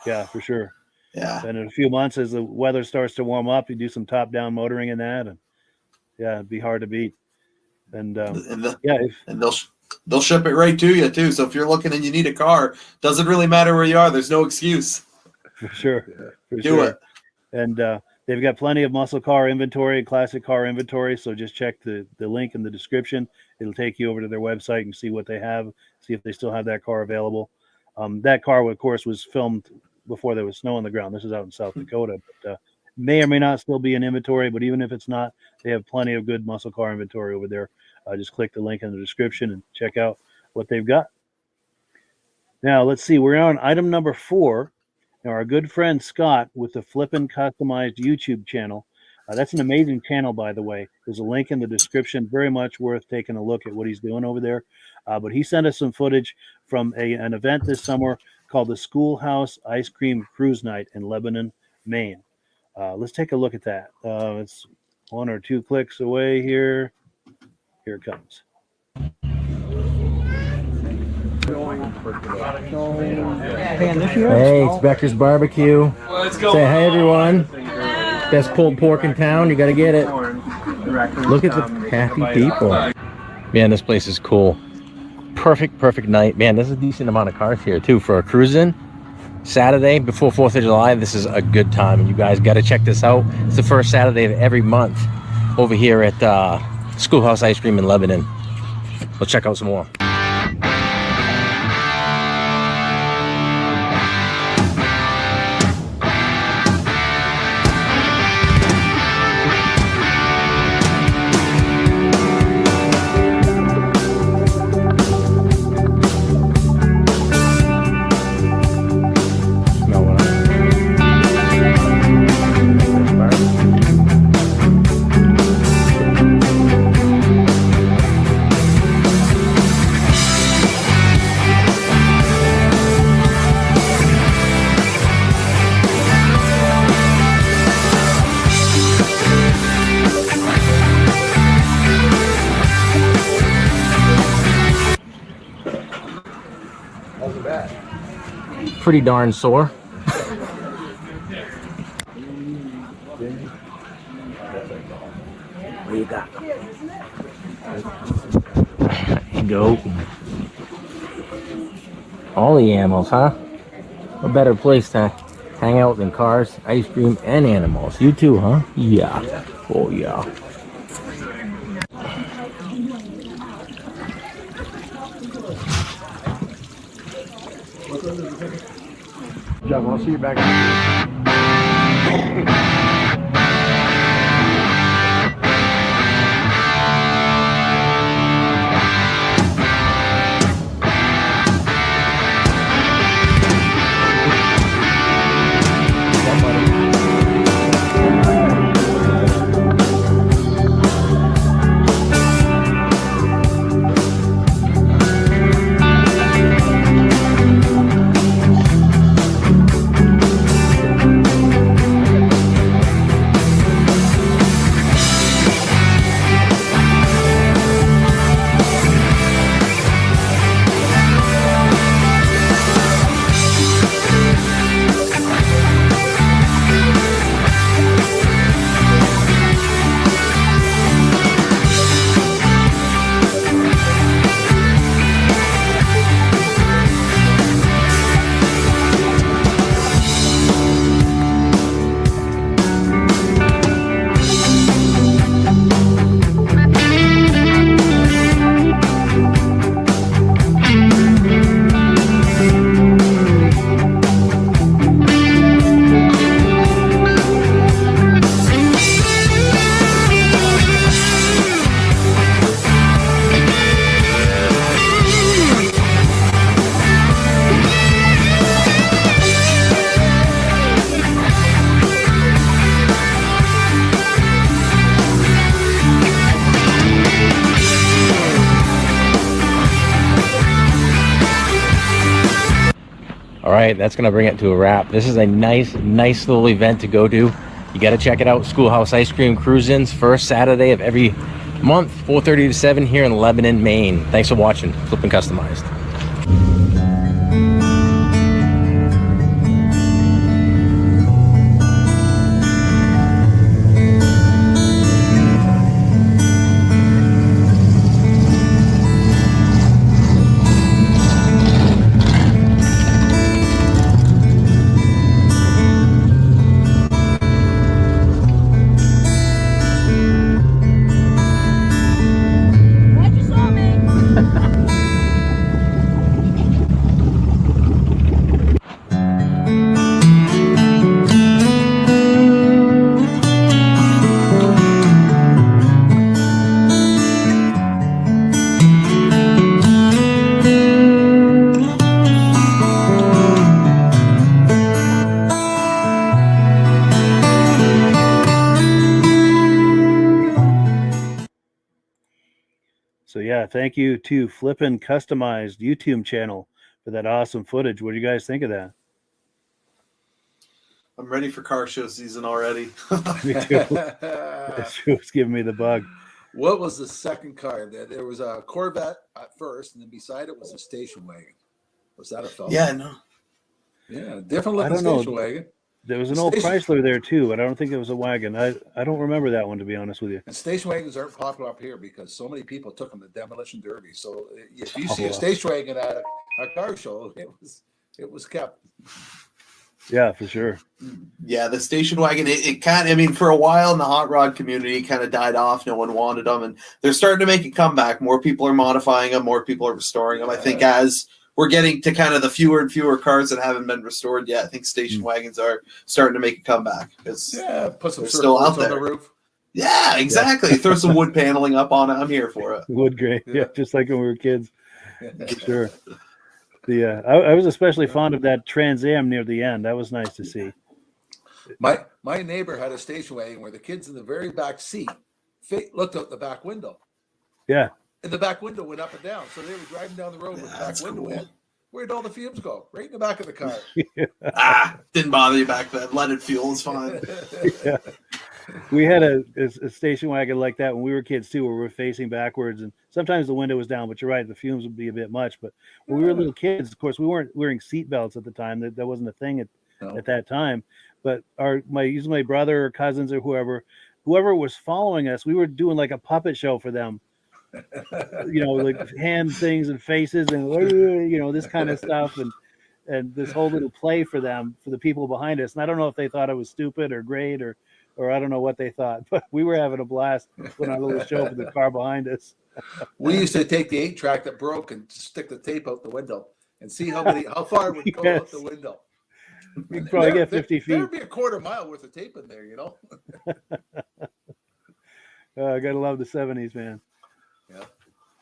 Yeah, for sure. Yeah. And in a few months, as the weather starts to warm up, you do some top down motoring in that, and yeah, it'd be hard to beat. And they'll ship it right to you too. So if you're looking and you need a car, doesn't really matter where you are. There's no excuse. For sure. Yeah. Do it. And they've got plenty of muscle car inventory and classic car inventory. So just check the link in the description. It'll take you over to their website and see what they have, see if they still have that car available. That car, of course, was filmed before there was snow on the ground. This is out in South Dakota, but may or may not still be in inventory. But even if it's not, they have plenty of good muscle car inventory over there. Just click the link in the description and check out what they've got. Now, let's see. We're on item number 4. Now, our good friend Scott with the Flippin Customized YouTube channel. That's an amazing channel, by the way. There's a link in the description. Very much worth taking a look at what he's doing over there. But he sent us some footage from an event this summer called the Schoolhouse Ice Cream Cruise Night in Lebanon, Maine. Let's take a look at that. It's 1 or 2 clicks away here. Here it comes. Hey, it's Becker's Barbecue. Let's go. Say hi, everyone. Best pulled pork in town. You got to get it. Look at the happy people. Man, this place is cool. Perfect night. Man, there's a decent amount of cars here, too, for a cruising. Saturday, before 4th of July, this is a good time. And you guys got to check this out. It's the first Saturday of every month over here at Schoolhouse Ice Cream in Lebanon. We'll check out some more. pretty darn sore. What do you got? There you go. All the animals, huh? What better place to hang out than cars, ice cream, and animals? You too, huh? Yeah. Oh, yeah. Jeff, I'll see you back. All right, that's gonna bring it to a wrap. This is a nice little event to go to. You got to check it out. Schoolhouse Ice Cream Cruise-ins, first Saturday of every month, 4:30 to 7 here in Lebanon, Maine. Thanks for watching Flippin' Customized. So yeah, thank you to Flippin' Customized YouTube channel for that awesome footage. What do you guys think of that? I'm ready for car show season already. Me too. It's giving me the bug. What was the second car? There was a Corvette at first, and then beside it was a station wagon. Was that a fella? Yeah, no. Yeah, different looking station wagon. There was an old Chrysler there too, but I don't think it was a wagon. I don't remember that one, to be honest with you. And station wagons aren't popular up here because so many people took them to demolition derby. So if you see a station wagon at a car show, it was kept. Yeah, for sure. Yeah, the station wagon, it kind of, I mean, for a while in the hot rod community, it kind of died off. No one wanted them, and they're starting to make a comeback. More people are modifying them. More people are restoring them. I think as we're getting to kind of the fewer and fewer cars that haven't been restored yet, I think station wagons are starting to make a comeback. Put some still out there on the roof. Yeah, exactly. Yeah. Throw some wood paneling up on it. I'm here for it. Wood grain. Yeah, just like when we were kids. For sure. I was especially fond of that Trans Am near the end. That was nice to see. My neighbor had a station wagon where the kids in the very back seat looked out the back window. Yeah. And the back window went up and down. So they were driving down the road with the back window in. Where'd all the fumes go? Right in the back of the car. Didn't bother you back then. Leaded fuel is fine. Yeah. We had a station wagon like that when we were kids too, where we were facing backwards, and sometimes the window was down. But you're right, the fumes would be a bit much. But when we were little kids, of course, we weren't wearing seat belts at the time. That wasn't a thing at that time. But my brother or cousins or whoever was following us, we were doing like a puppet show for them. Like hand things and faces and this kind of stuff, and this whole little play for them, for the people behind us. And I don't know if they thought it was stupid or great or I don't know what they thought, but we were having a blast putting on a little show for the car behind us. We used to take the 8-track that broke and stick the tape out the window and see how far it would go out the window. You could probably get 50 feet. There'd be a quarter mile worth of tape in there, I gotta love the 70s, man. Yeah.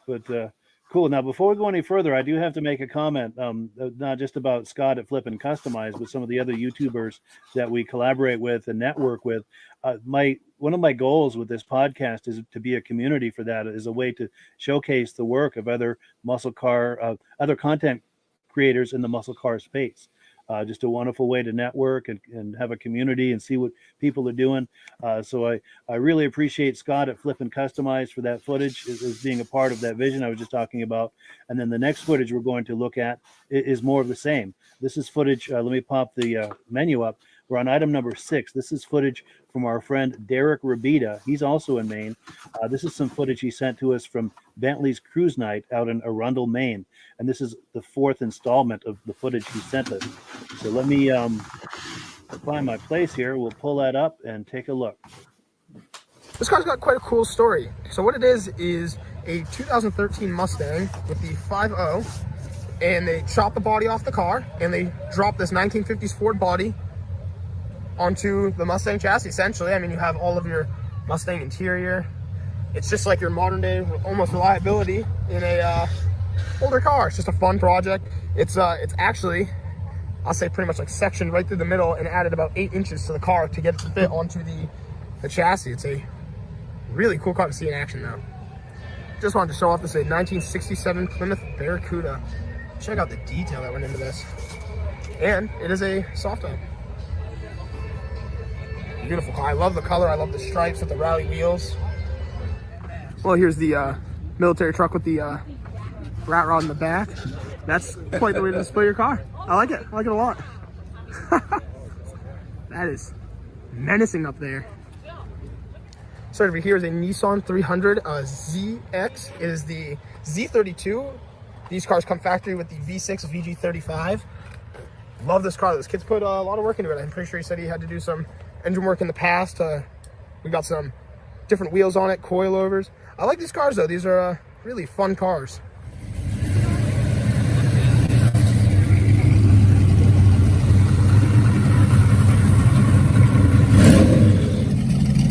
But cool. Now, before we go any further, I do have to make a comment, not just about Scott at Flippin Customize, but some of the other YouTubers that we collaborate with and network with. One of my goals with this podcast is to be a community for that, as a way to showcase the work of other muscle car, other content creators in the muscle car space. Just a wonderful way to network and have a community and see what people are doing. So I really appreciate Scott at Flippin Customize for that footage, as being a part of that vision I was just talking about. And then the next footage we're going to look at is more of the same. This is footage. Let me pop the menu up. We're on item number 6. This is footage from our friend Derick Rabida. He's also in Maine. This is some footage he sent to us from Bentley's cruise night out in Arundel, Maine. And this is the 4th installment of the footage he sent us. So let me find my place here. We'll pull that up and take a look. This car's got quite a cool story. So what it is a 2013 Mustang with the 5.0, and they chopped the body off the car and they dropped this 1950s Ford body onto the Mustang chassis, essentially. I mean, you have all of your Mustang interior. It's just like your modern day almost reliability in a older car. It's just a fun project. It's actually, I'll say, pretty much like sectioned right through the middle and added about 8 inches to the car to get it to fit onto the chassis. It's a really cool car to see in action now. Just wanted to show off this 1967 Plymouth Barracuda. Check out the detail that went into this. And it is a soft top. Beautiful car. I love the color. I love the stripes with the rally wheels. Well, here's the military truck with the rat rod in the back. That's quite the way to display your car. I like it. I like it a lot. That is menacing up there. So over here is a Nissan 300 ZX. It is the Z32. These cars come factory with the V6 VG35. Love this car. Those kids put a lot of work into it. I'm pretty sure he said he had to do some engine work in the past. We got some different wheels on it, coilovers. I like these cars though. These are really fun cars.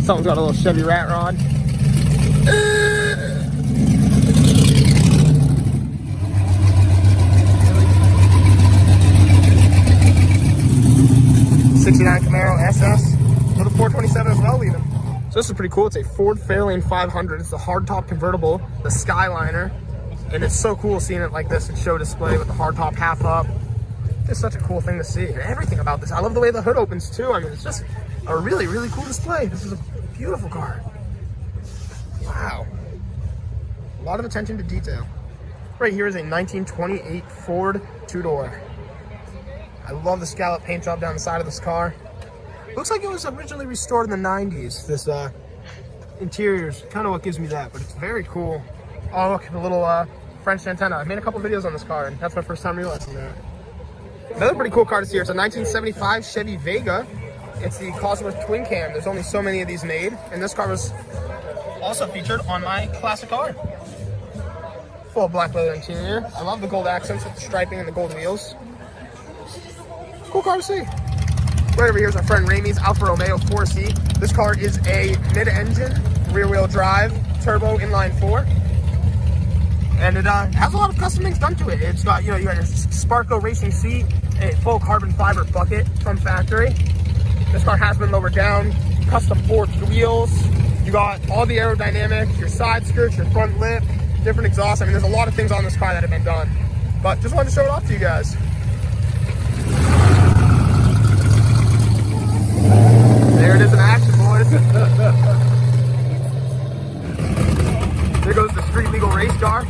Someone's got a little Chevy rat rod. '69 Camaro SS with a 427 as well, even. So this is pretty cool. It's a Ford Fairlane 500. It's the hardtop convertible, the Skyliner, and it's so cool seeing it like this in show display with the hardtop half up. It's such a cool thing to see. And everything about this. I love the way the hood opens too. I mean, it's just a really, really cool display. This is a beautiful car. Wow. A lot of attention to detail. Right here is a 1928 Ford two-door. I love the scallop paint job down the side of this car. Looks like it was originally restored in the 90s. This interior is kind of what gives me that, but it's very cool. Oh, look, the little French antenna. I made a couple videos on this car, and that's my first time realizing that. Another pretty cool car to see here. It's a 1975 Chevy Vega. It's the Cosworth twin cam. There's only so many of these made, and this car was also featured on my classic car. Full black leather interior. I love the gold accents with the striping and the gold wheels. Cool car to see. Right over here is our friend Ramey's Alfa Romeo 4C. This car is a mid-engine, rear-wheel drive, turbo inline 4. And it has a lot of custom things done to it. It's got, you got your Sparco racing seat, a full carbon fiber bucket from factory. This car has been lowered down, custom forged wheels. You got all the aerodynamics, your side skirts, your front lip, different exhaust. I mean, there's a lot of things on this car that have been done. But just wanted to show it off to you guys. There it is in action, boys. goes. There goes the street legal race car.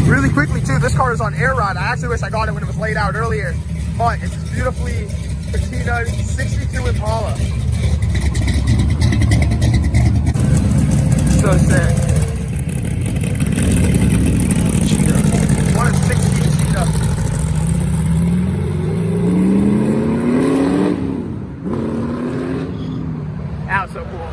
Really quickly too, this car is on air ride. I actually wish I got it when it was laid out earlier, but it's this beautifully patina 62 Impala. So sick. Cheetah. 160 Cheetah. That was so cool.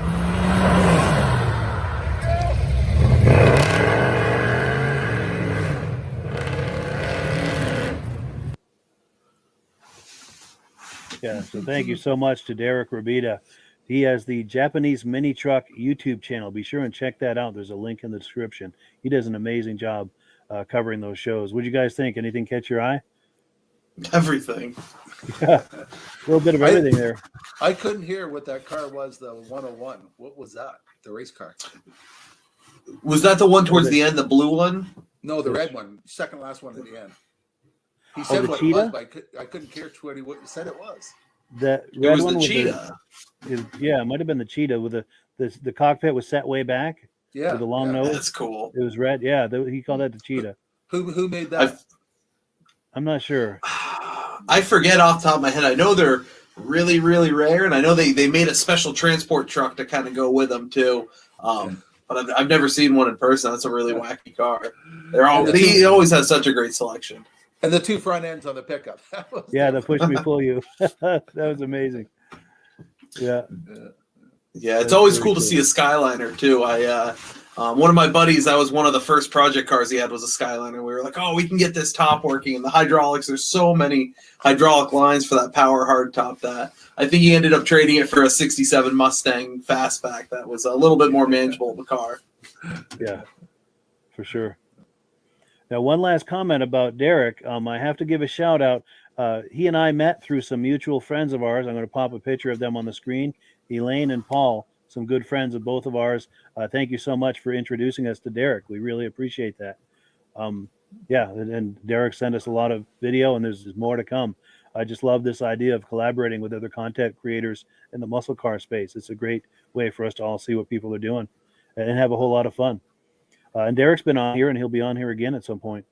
Yeah, so thank you so much to Derick Rabida. He has the Japanese Mini Truck YouTube channel. Be sure and check that out. There's a link in the description. He does an amazing job covering those shows. What do you guys think? Anything catch your eye? Everything. Yeah, a little bit of everything there. I couldn't hear what that car was, the 101. What was that? The race car? Was that the one towards the end, the blue one? No, the red one. Second last one at the end. He said the what cheetah? it was, but I couldn't hear what he said it was. That It red was one the with cheetah. Yeah, it might have been the cheetah with the cockpit was set way back. Yeah, with the long yeah. nose. That's cool. It was red. Yeah, he called that the cheetah. Who made that? I'm not sure. I forget off the top of my head. I know they're really, really rare, and I know they made a special transport truck to kind of go with them too. But I've never seen one in person. That's a really wacky car. He always has such a great selection. And the two front ends on the pickup. Yeah, the push me pull you. That was amazing. Yeah. Yeah, it's always cool to see a Skyliner too. One of my buddies, that was one of the first project cars he had was a Skyliner. We were like, oh, we can get this top working. And the hydraulics, there's so many hydraulic lines for that power hard top that I think he ended up trading it for a 67 Mustang fastback that was a little bit more manageable of a car. Yeah, for sure. Now, one last comment about Derick. I have to give a shout out. He and I met through some mutual friends of ours. I'm going to pop a picture of them on the screen. Elaine and Paul, some good friends of both of ours. Thank you so much for introducing us to Derick. We really appreciate that. Yeah, and Derick sent us a lot of video, and there's more to come. I just love this idea of collaborating with other content creators in the muscle car space. It's a great way for us to all see what people are doing and have a whole lot of fun. And Derick's been on here, and he'll be on here again at some point.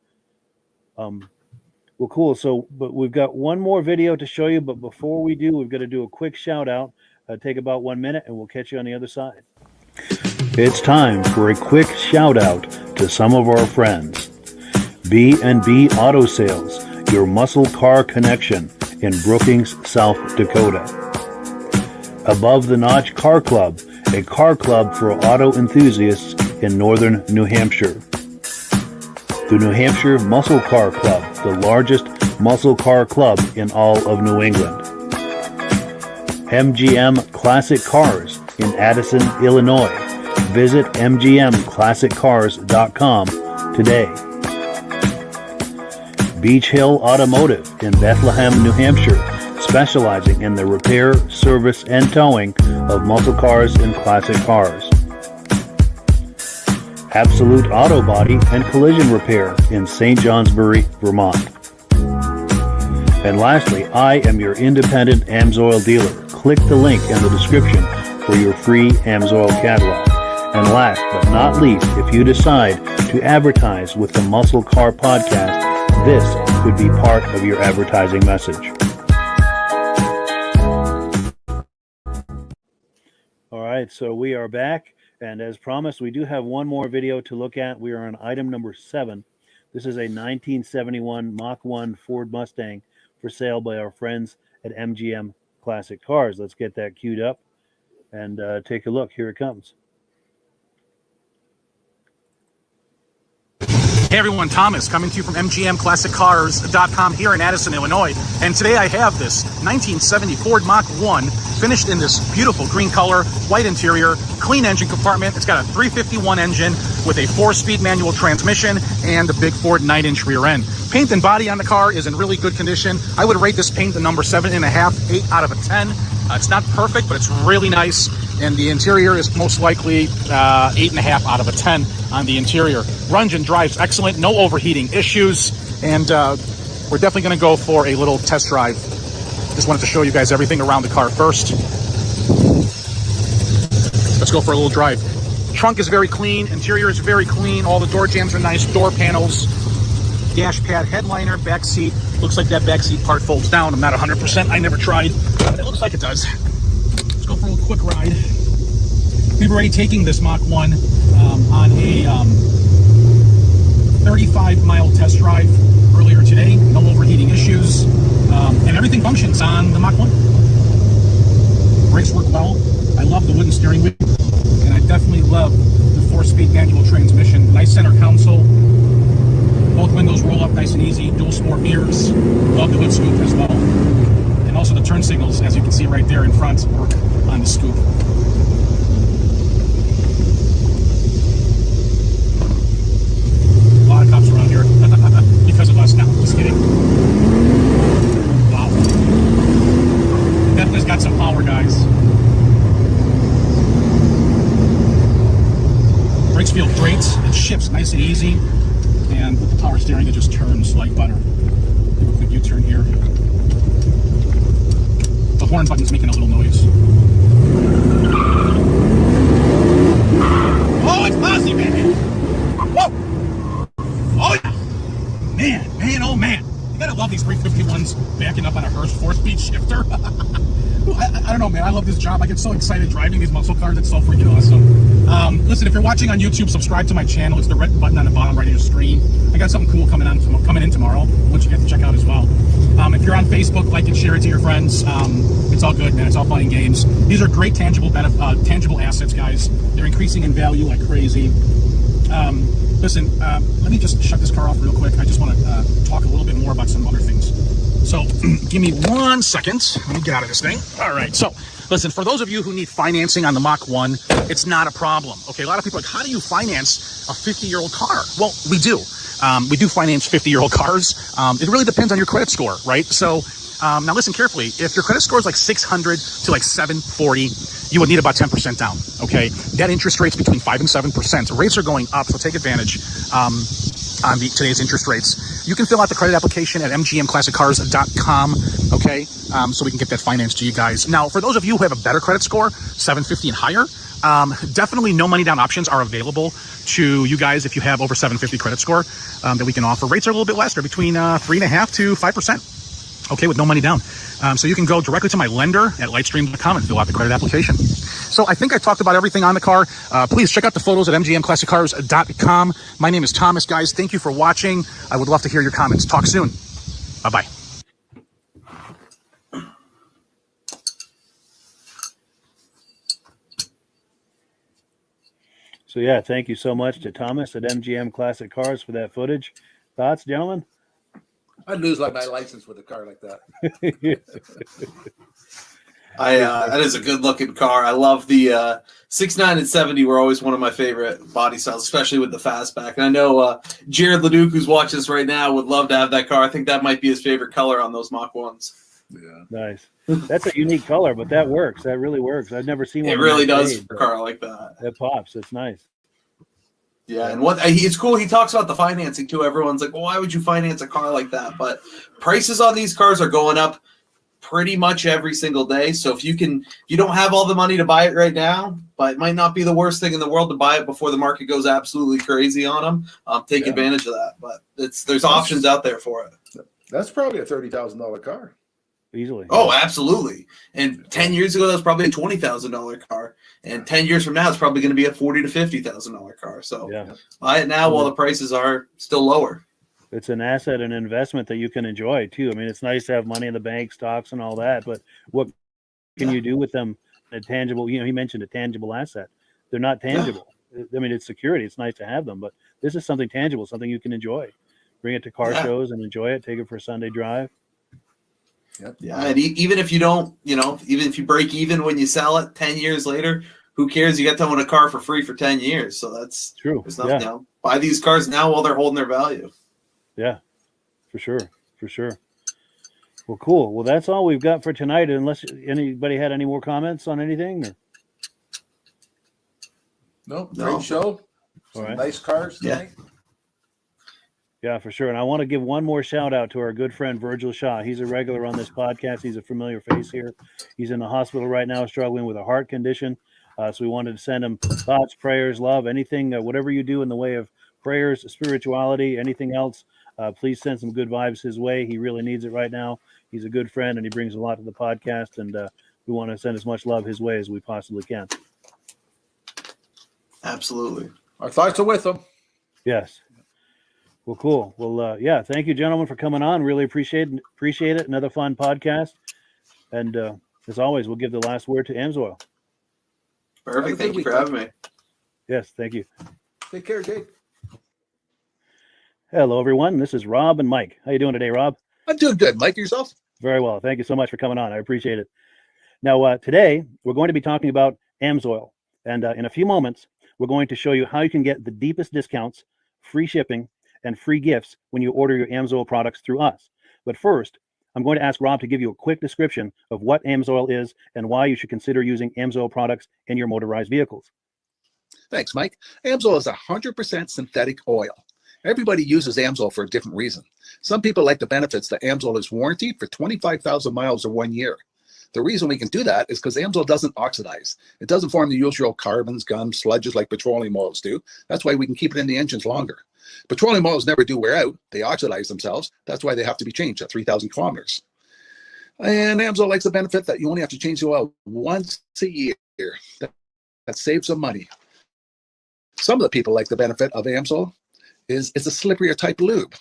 Well, cool. So, but we've got one more video to show you. But before we do, we've got to do a quick shout out. Take about 1 minute, and we'll catch you on the other side. It's time for a quick shout out to some of our friends. B&B Auto Sales, your muscle car connection in Brookings, South Dakota. Above the Notch Car Club, a car club for auto enthusiasts in northern New Hampshire. The New Hampshire Muscle Car Club, the largest muscle car club in all of New England. MGM Classic Cars in Addison, Illinois. Visit mgmclassiccars.com today. Beach Hill Automotive in Bethlehem, New Hampshire, specializing in the repair, service, and towing of muscle cars and classic cars. Absolute Auto Body and Collision Repair in St. Johnsbury, Vermont. And lastly, I am your independent AMSOIL dealer. Click the link in the description for your free AMSOIL catalog. And last but not least, if you decide to advertise with the Muscle Car Podcast, this could be part of your advertising message. All right, so we are back. And as promised, we do have one more video to look at. We are on item number 7. This is a 1971 Mach 1 Ford Mustang for sale by our friends at MGM Classic Cars. Let's get that queued up and take a look. Here it comes. Hey everyone, Thomas coming to you from MGMClassicCars.com here in Addison, Illinois. And today I have this 1970 Ford Mach 1 finished in this beautiful green color, white interior, clean engine compartment. It's got a 351 engine with a 4-speed manual transmission and a big Ford 9-inch rear end. Paint and body on the car is in really good condition. I would rate this paint the number 7.5, 8 out of a 10. It's not perfect, but it's really nice. And the interior is most likely 8.5 out of a 10 on the interior. Runs and drives excellent, no overheating issues. And we're definitely gonna go for a little test drive. Just wanted to show you guys everything around the car first. Let's go for a little drive. Trunk is very clean, interior is very clean. All the door jambs are nice, door panels, dash pad, headliner, back seat. Looks like that back seat part folds down. I'm not 100%, I never tried, but it looks like it does. Let's go for a little quick ride. We've already taken this Mach 1 on a 35-mile test drive earlier today. No overheating issues, and everything functions on the Mach 1. Brakes work well. I love the wooden steering wheel, and I definitely love the 4-speed manual transmission. Nice center console. Both windows roll up nice and easy. Dual sport mirrors. Love the hood scoop as well. And also the turn signals, as you can see right there in front, work on the scoop. A lot of cops around here because of us now. Just kidding. Wow. Definitely's got some power, guys. Brakes feel great. It shifts nice and easy. And with the power steering, it just turns like butter. Do a quick U-turn here. The horn button's making a little noise. Oh, it's Posse, baby! Whoa! Oh, yeah! Man, oh man! You gotta love these 351s backing up on a Hurst 4-speed shifter. I don't know, man. I love this job. I get so excited driving these muscle cars. It's so freaking awesome. Listen, if you're watching on YouTube, subscribe to my channel. It's the red button on the bottom right of your screen. I got something cool coming in tomorrow, which you get to check out as well. If you're on Facebook, like and share it to your friends. It's all good, man. It's all fun and games. These are great tangible assets, guys. They're increasing in value like crazy. Listen, let me just shut this car off real quick. I just want to talk a little bit more about some other things. So give me 1 second. Let me get out of this thing. All right. So listen, for those of you who need financing on the Mach 1, it's not a problem. Okay. A lot of people are like, how do you finance a 50-year-old car? Well, we do. We do finance 50-year-old cars. It really depends on your credit score, right? So now listen carefully. If your credit score is like 600 to like 740, you would need about 10% down. Okay. That interest rate's between 5 and 7%. Rates are going up, so take advantage. On today's interest rates. You can fill out the credit application at mgmclassiccars.com, okay? So we can get that financed to you guys. Now, for those of you who have a better credit score, 750 and higher, definitely no money down options are available to you guys if you have over 750 credit score that we can offer. Rates are a little bit less. They're between 3.5 to 5%, okay, with no money down. So you can go directly to my lender at lightstream.com and fill out the credit application. So I think I talked about everything on the car. Please check out the photos at mgmclassiccars.com. My name is Thomas, guys. Thank you for watching. I would love to hear your comments. Talk soon. Bye-bye. So yeah, thank you so much to Thomas at MGM Classic Cars for that footage. Thoughts, gentlemen? I'd lose like my license with a car like that. That is a good looking car. I love the 69 and 70 were always one of my favorite body styles, especially with the fastback. And I know Jared Leduc, who's watching this right now, would love to have that car. I think that might be his favorite color on those Mach 1s. Yeah. Nice. That's a unique color, but that works. That really works. I've never seen one. It really does for a car like that. That pops. It's nice. Yeah, and it's cool. He talks about the financing too. Everyone's like, well, why would you finance a car like that? But prices on these cars are going up pretty much every single day. So if you don't have all the money to buy it right now, but it might not be the worst thing in the world to buy it before the market goes absolutely crazy on them. Take advantage of that. But there's options out there for it. That's probably a $30,000 car. Easily. Oh, absolutely. And 10 years ago, that was probably a $20,000 car. And 10 years from now, it's probably going to be a $40,000 to $50,000 car. So buy it now while the prices are still lower. It's an asset and investment that you can enjoy too. I mean, it's nice to have money in the bank, stocks and all that, but what can you do with them? A tangible, he mentioned a tangible asset. They're not tangible. I mean, it's security. It's nice to have them, but this is something tangible, something you can enjoy. Bring it to car shows and enjoy it. Take it for a Sunday drive. Yep. Yeah, and even if you don't, even if you break even when you sell it 10 years later, who cares? You got to own a car for free for 10 years. So that's true. There's nothing buy these cars now while they're holding their value. Yeah, for sure. For sure. Well, cool. Well, that's all we've got for tonight. Unless anybody had any more comments on anything. Or? Nope. Great show. Some All right. nice cars tonight. Yeah, for sure. And I want to give one more shout out to our good friend Virgil Shaw. He's a regular on this podcast. He's a familiar face here. He's in the hospital right now, struggling with a heart condition. So we wanted to send him thoughts, prayers, love, anything, whatever you do in the way of prayers, spirituality, anything else. Please send some good vibes his way. He really needs it right now. He's a good friend and he brings a lot to the podcast. And we want to send as much love his way as we possibly can. Absolutely. Our thoughts are with them. Yes. Well, cool. Well, yeah. Thank you, gentlemen, for coming on. Really appreciate it. Another fun podcast. And as always, we'll give the last word to Amsoil. Perfect. Thank you for having me. Yes. Thank you. Take care, Jake. Hello, everyone. This is Rob and Mike. How you doing today, Rob? I'm doing good. Mike, yourself? Very well. Thank you so much for coming on. I appreciate it. Now, today, we're going to be talking about Amsoil. And in a few moments, we're going to show you how you can get the deepest discounts, free shipping, and free gifts when you order your Amsoil products through us. But first, I'm going to ask Rob to give you a quick description of what Amsoil is and why you should consider using Amsoil products in your motorized vehicles. Thanks, Mike. Amsoil is 100% synthetic oil. Everybody uses Amsoil for a different reason. Some people like the benefits that Amsoil is warranted for 25,000 miles or 1 year. The reason we can do that is because Amsoil doesn't oxidize. It doesn't form the usual carbons, gums, sludges like petroleum oils do. That's why we can keep it in the engines longer. Petroleum oils never do wear out. They oxidize themselves. That's why they have to be changed at 3,000 kilometers. And Amsoil likes the benefit that you only have to change the oil once a year. That saves some money. Some of the people like the benefit of Amsoil is it's a slipperier type lube.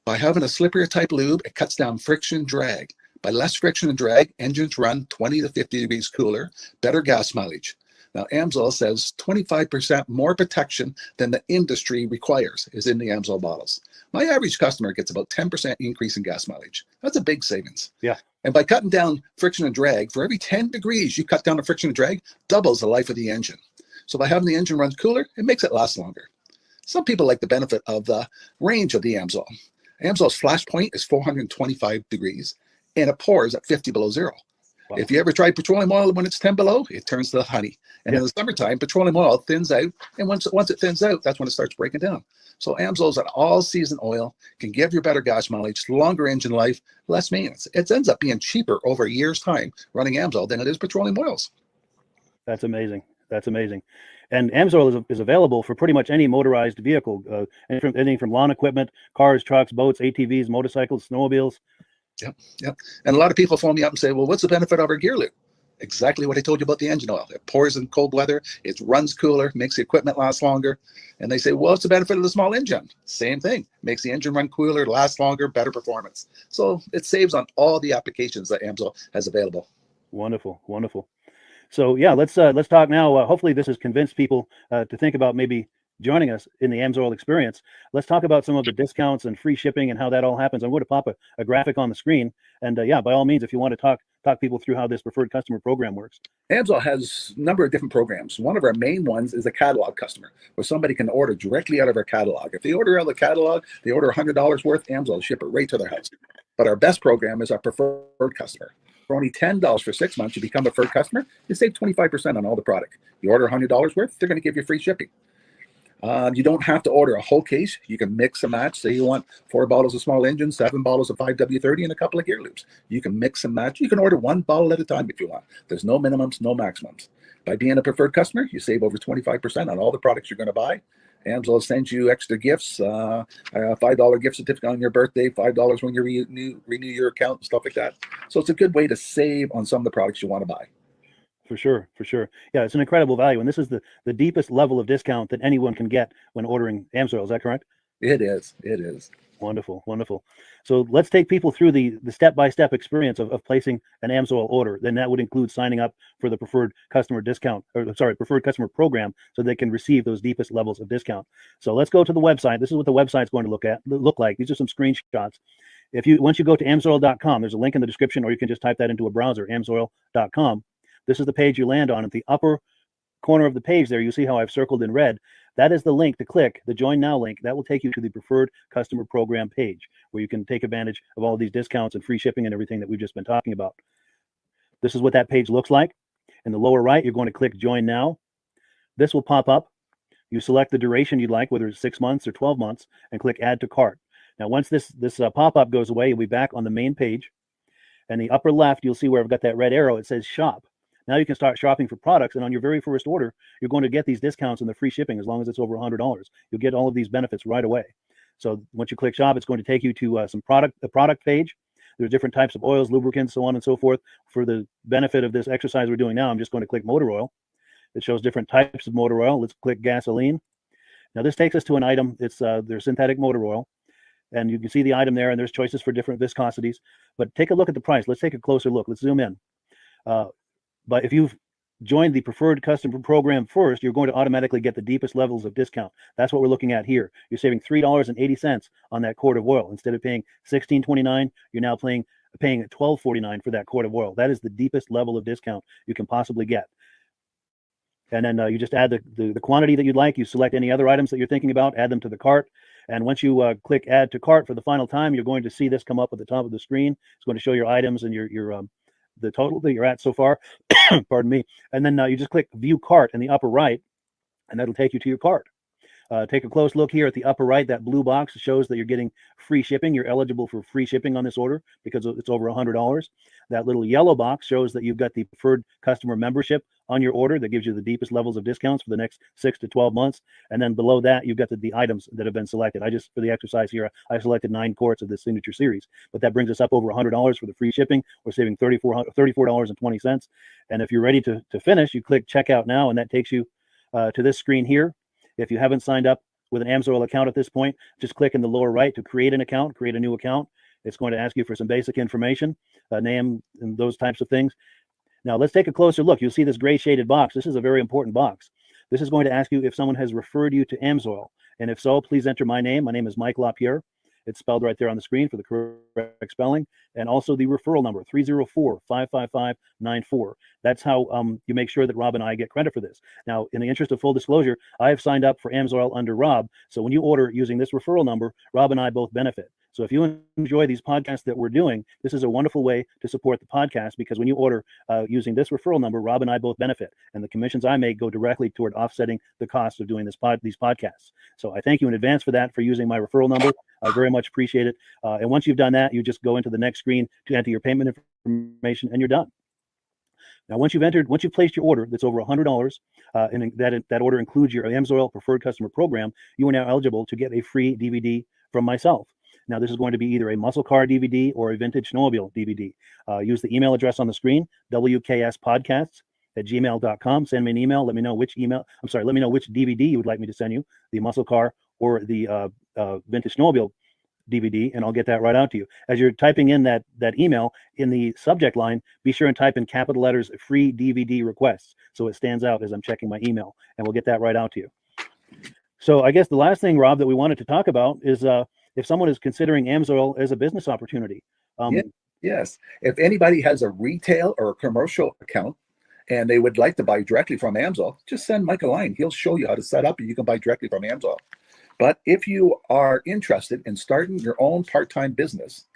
By having a slipperier type lube, it cuts down friction drag. By less friction and drag, engines run 20 to 50 degrees cooler, better gas mileage. Now, Amsoil says 25% more protection than the industry requires is in the Amsoil bottles. My average customer gets about 10% increase in gas mileage. That's a big savings. Yeah. And by cutting down friction and drag, for every 10 degrees you cut down the friction and drag, doubles the life of the engine. So by having the engine run cooler, it makes it last longer. Some people like the benefit of the range of the Amsoil. Amsoil's flash point is 425 degrees, and it pours at 50 below zero. Wow. If you ever tried petroleum oil when it's 10 below, it turns to honey. And in the summertime, petroleum oil thins out, and once it thins out, that's when it starts breaking down. So Amsoil is an all-season oil, can give you better gas mileage, longer engine life, less maintenance. It ends up being cheaper over a year's time running Amsoil than it is petroleum oils. That's amazing. That's amazing. And Amsoil is available for pretty much any motorized vehicle, anything from lawn equipment, cars, trucks, boats, ATVs, motorcycles, snowmobiles. Yep. And a lot of people phone me up and say, well, what's the benefit of our gear lube? Exactly what I told you about the engine oil. It pours in cold weather, it runs cooler, makes the equipment last longer. And they say, well, what's the benefit of the small engine? Same thing. Makes the engine run cooler, last longer, better performance. So it saves on all the applications that Amsoil has available. Wonderful, wonderful. So yeah, let's talk now. Hopefully this has convinced people to think about maybe joining us in the Amsoil experience. Let's talk about some of the discounts and free shipping and how that all happens. I'm going to pop a graphic on the screen. And yeah, by all means, if you want to talk people through how this preferred customer program works. Amsoil has a number of different programs. One of our main ones is a catalog customer, where somebody can order directly out of our catalog. If they order out of the catalog, they order $100 worth, Amsoil will ship it right to their house. But our best program is our preferred customer. For only $10 for 6 months, you become a preferred customer, you save 25% on all the product. You order $100 worth, they're going to give you free shipping. You don't have to order a whole case. You can mix and match. Say you want 4 bottles of small engine, 7 bottles of 5W30, and a couple of gear loops. You can mix and match. You can order 1 bottle at a time if you want. There's no minimums, no maximums. By being a preferred customer, you save over 25% on all the products you're going to buy. Amsoil sends you extra gifts, a $5 gift certificate on your birthday, $5 when you renew your account, and stuff like that. So it's a good way to save on some of the products you want to buy. For sure, for sure. Yeah, it's an incredible value. And this is the deepest level of discount that anyone can get when ordering Amsoil. Is that correct? It is. It is. Wonderful, wonderful. So let's take people through the step-by-step experience of placing an AMSOIL order. Then that would include signing up for the preferred customer discount, or sorry, preferred customer program, so they can receive those deepest levels of discount. So let's go to the website. This is what the website's going to look like. These are some screenshots. Once you go to amsoil.com, there's a link in the description, or you can just type that into a browser, amsoil.com. This is the page you land on. At the upper corner of the page there, you see how I've circled in red. That is the link to click, the Join Now link. That will take you to the preferred customer program page, where you can take advantage of all of these discounts and free shipping and everything that we've just been talking about. This is what that page looks like. In the lower right, you're going to click Join Now. This will pop up. You select the duration you'd like, whether it's 6 months or 12 months, and click Add to Cart. Now, once this pop-up goes away, you'll be back on the main page. And the upper left, you'll see where I've got that red arrow. It says Shop. Now you can start shopping for products, and on your very first order, you're going to get these discounts and the free shipping as long as it's over $100. You'll get all of these benefits right away. So once you click Shop, it's going to take you to the product page. There's different types of oils, lubricants, so on and so forth. For the benefit of this exercise we're doing now, I'm just going to click motor oil. It shows different types of motor oil. Let's click gasoline. Now this takes us to an item. It's their synthetic motor oil. And you can see the item there, and there's choices for different viscosities. But take a look at the price. Let's take a closer look. Let's zoom in. But if you've joined the preferred customer program first, you're going to automatically get the deepest levels of discount. That's what we're looking at here. You're saving $3.80 on that quart of oil. Instead of paying $16.29, you're now paying $12.49 for that quart of oil. That is the deepest level of discount you can possibly get. And then you just add the quantity that you'd like. You select any other items that you're thinking about, add them to the cart. And once you click Add to Cart for the final time, you're going to see this come up at the top of the screen. It's going to show your items and your the total that you're at so far. Pardon me. And then you just click View Cart in the upper right, and that'll take you to your cart. Take a close look here at the upper right. That blue box shows that you're getting free shipping. You're eligible for free shipping on this order because it's over $100. That little yellow box shows that you've got the preferred customer membership on your order that gives you the deepest levels of discounts for the next 6 to 12 months. And then below that, you've got the items that have been selected. For the exercise here, I selected 9 quarts of the signature series, but that brings us up over $100 for the free shipping. We're saving $34.20. And if you're ready to finish, you click Checkout Now, and that takes you to this screen here. If you haven't signed up with an AMSOIL account at this point, just click in the lower right to create an account, create a new account. It's going to ask you for some basic information, name and those types of things. Now let's take a closer look. You'll see this gray shaded box. This is a very important box. This is going to ask you if someone has referred you to AMSOIL. And if so, please enter my name. My name is Mike LaPierre. It's spelled right there on the screen for the correct spelling. And also the referral number, 304-555-94. That's how you make sure that Rob and I get credit for this. Now, in the interest of full disclosure, I have signed up for AMSOIL under Rob. So when you order using this referral number, Rob and I both benefit. So if you enjoy these podcasts that we're doing, this is a wonderful way to support the podcast, because when you order using this referral number, Rob and I both benefit. And the commissions I make go directly toward offsetting the cost of doing these podcasts. So I thank you in advance for that, for using my referral number. I very much appreciate it. And once you've done that, you just go into the next screen to enter your payment information, and you're done. Now, once you've placed your order that's over $100, and that order includes your AMSOIL preferred customer program, you are now eligible to get a free DVD from myself. Now, this is going to be either a muscle car DVD or a vintage snowmobile DVD. Use the email address on the screen, wkspodcasts@gmail.com. Send me an email. Let me know which DVD you would like me to send you, the muscle car or the vintage snowmobile DVD, and I'll get that right out to you. As you're typing in that email, in the subject line, be sure and type in capital letters "free DVD requests" so it stands out as I'm checking my email, and we'll get that right out to you. So I guess the last thing, Rob, that we wanted to talk about is if someone is considering AMSOIL as a business opportunity. Yes. If anybody has a retail or a commercial account and they would like to buy directly from AMSOIL, just send Mike a line. He'll show you how to set up, and you can buy directly from AMSOIL. But if you are interested in starting your own part-time business,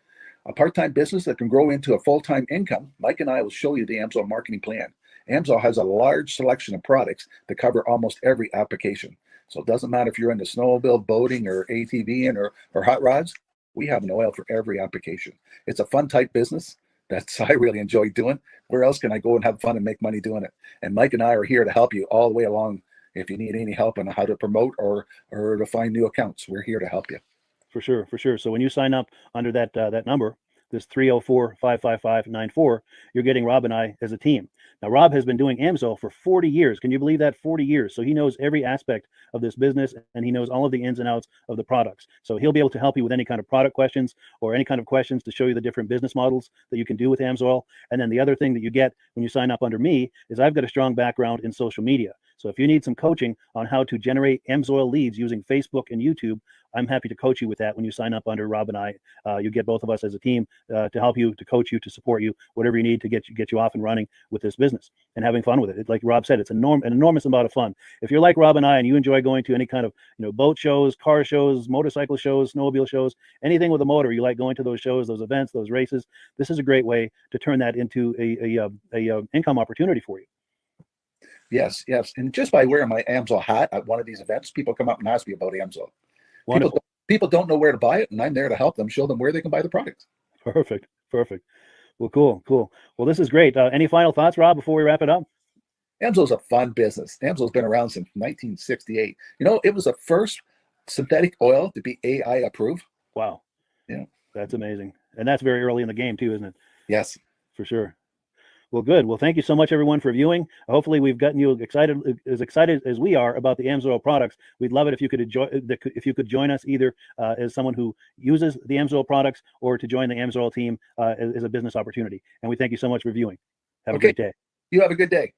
a part-time business that can grow into a full-time income, Mike and I will show you the AMSOIL marketing plan. AMSOIL has a large selection of products that cover almost every application. So it doesn't matter if you're into snowmobile, boating, or ATVing, or hot rods. We have an oil for every application. It's a fun type business that's I really enjoy doing. Where else can I go and have fun and make money doing it? And Mike and I are here to help you all the way along. If you need any help on how to promote or to find new accounts, we're here to help you. For sure. So when you sign up under that number, this 304-555-94, you're getting Rob and I as a team. Now, Rob has been doing AMSOIL for 40 years. Can you believe that? 40 years. So he knows every aspect of this business, and he knows all of the ins and outs of the products. So he'll be able to help you with any kind of product questions or any kind of questions to show you the different business models that you can do with AMSOIL. And then the other thing that you get when you sign up under me is I've got a strong background in social media. So if you need some coaching on how to generate AMSOIL leads using Facebook and YouTube, I'm happy to coach you with that when you sign up under Rob and I. You get both of us as a team to help you, to coach you, to support you, whatever you need to get you off and running with this business and having fun with it. Like Rob said, it's an enormous amount of fun. If you're like Rob and I and you enjoy going to any kind of boat shows, car shows, motorcycle shows, snowmobile shows, anything with a motor, you like going to those shows, those events, those races, this is a great way to turn that into a income opportunity for you. Yes, yes. And just by wearing my AMSOIL hat at one of these events, people come up and ask me about AMSOIL. People don't know where to buy it, and I'm there to help them, show them where they can buy the product. Perfect. Well, cool. Well, this is great. Any final thoughts, Rob, before we wrap it up? AMSOIL's a fun business. AMSOIL's been around since 1968. It was the first synthetic oil to be AI approved. Wow. Yeah. That's amazing. And that's very early in the game too, isn't it? Yes. For sure. Well, good. Well, thank you so much, everyone, for viewing. Hopefully, we've gotten you excited as we are about the AMSOIL products. We'd love it if you could join us either as someone who uses the AMSOIL products or to join the AMSOIL team as a business opportunity. And we thank you so much for viewing. Have a great day. You have a good day.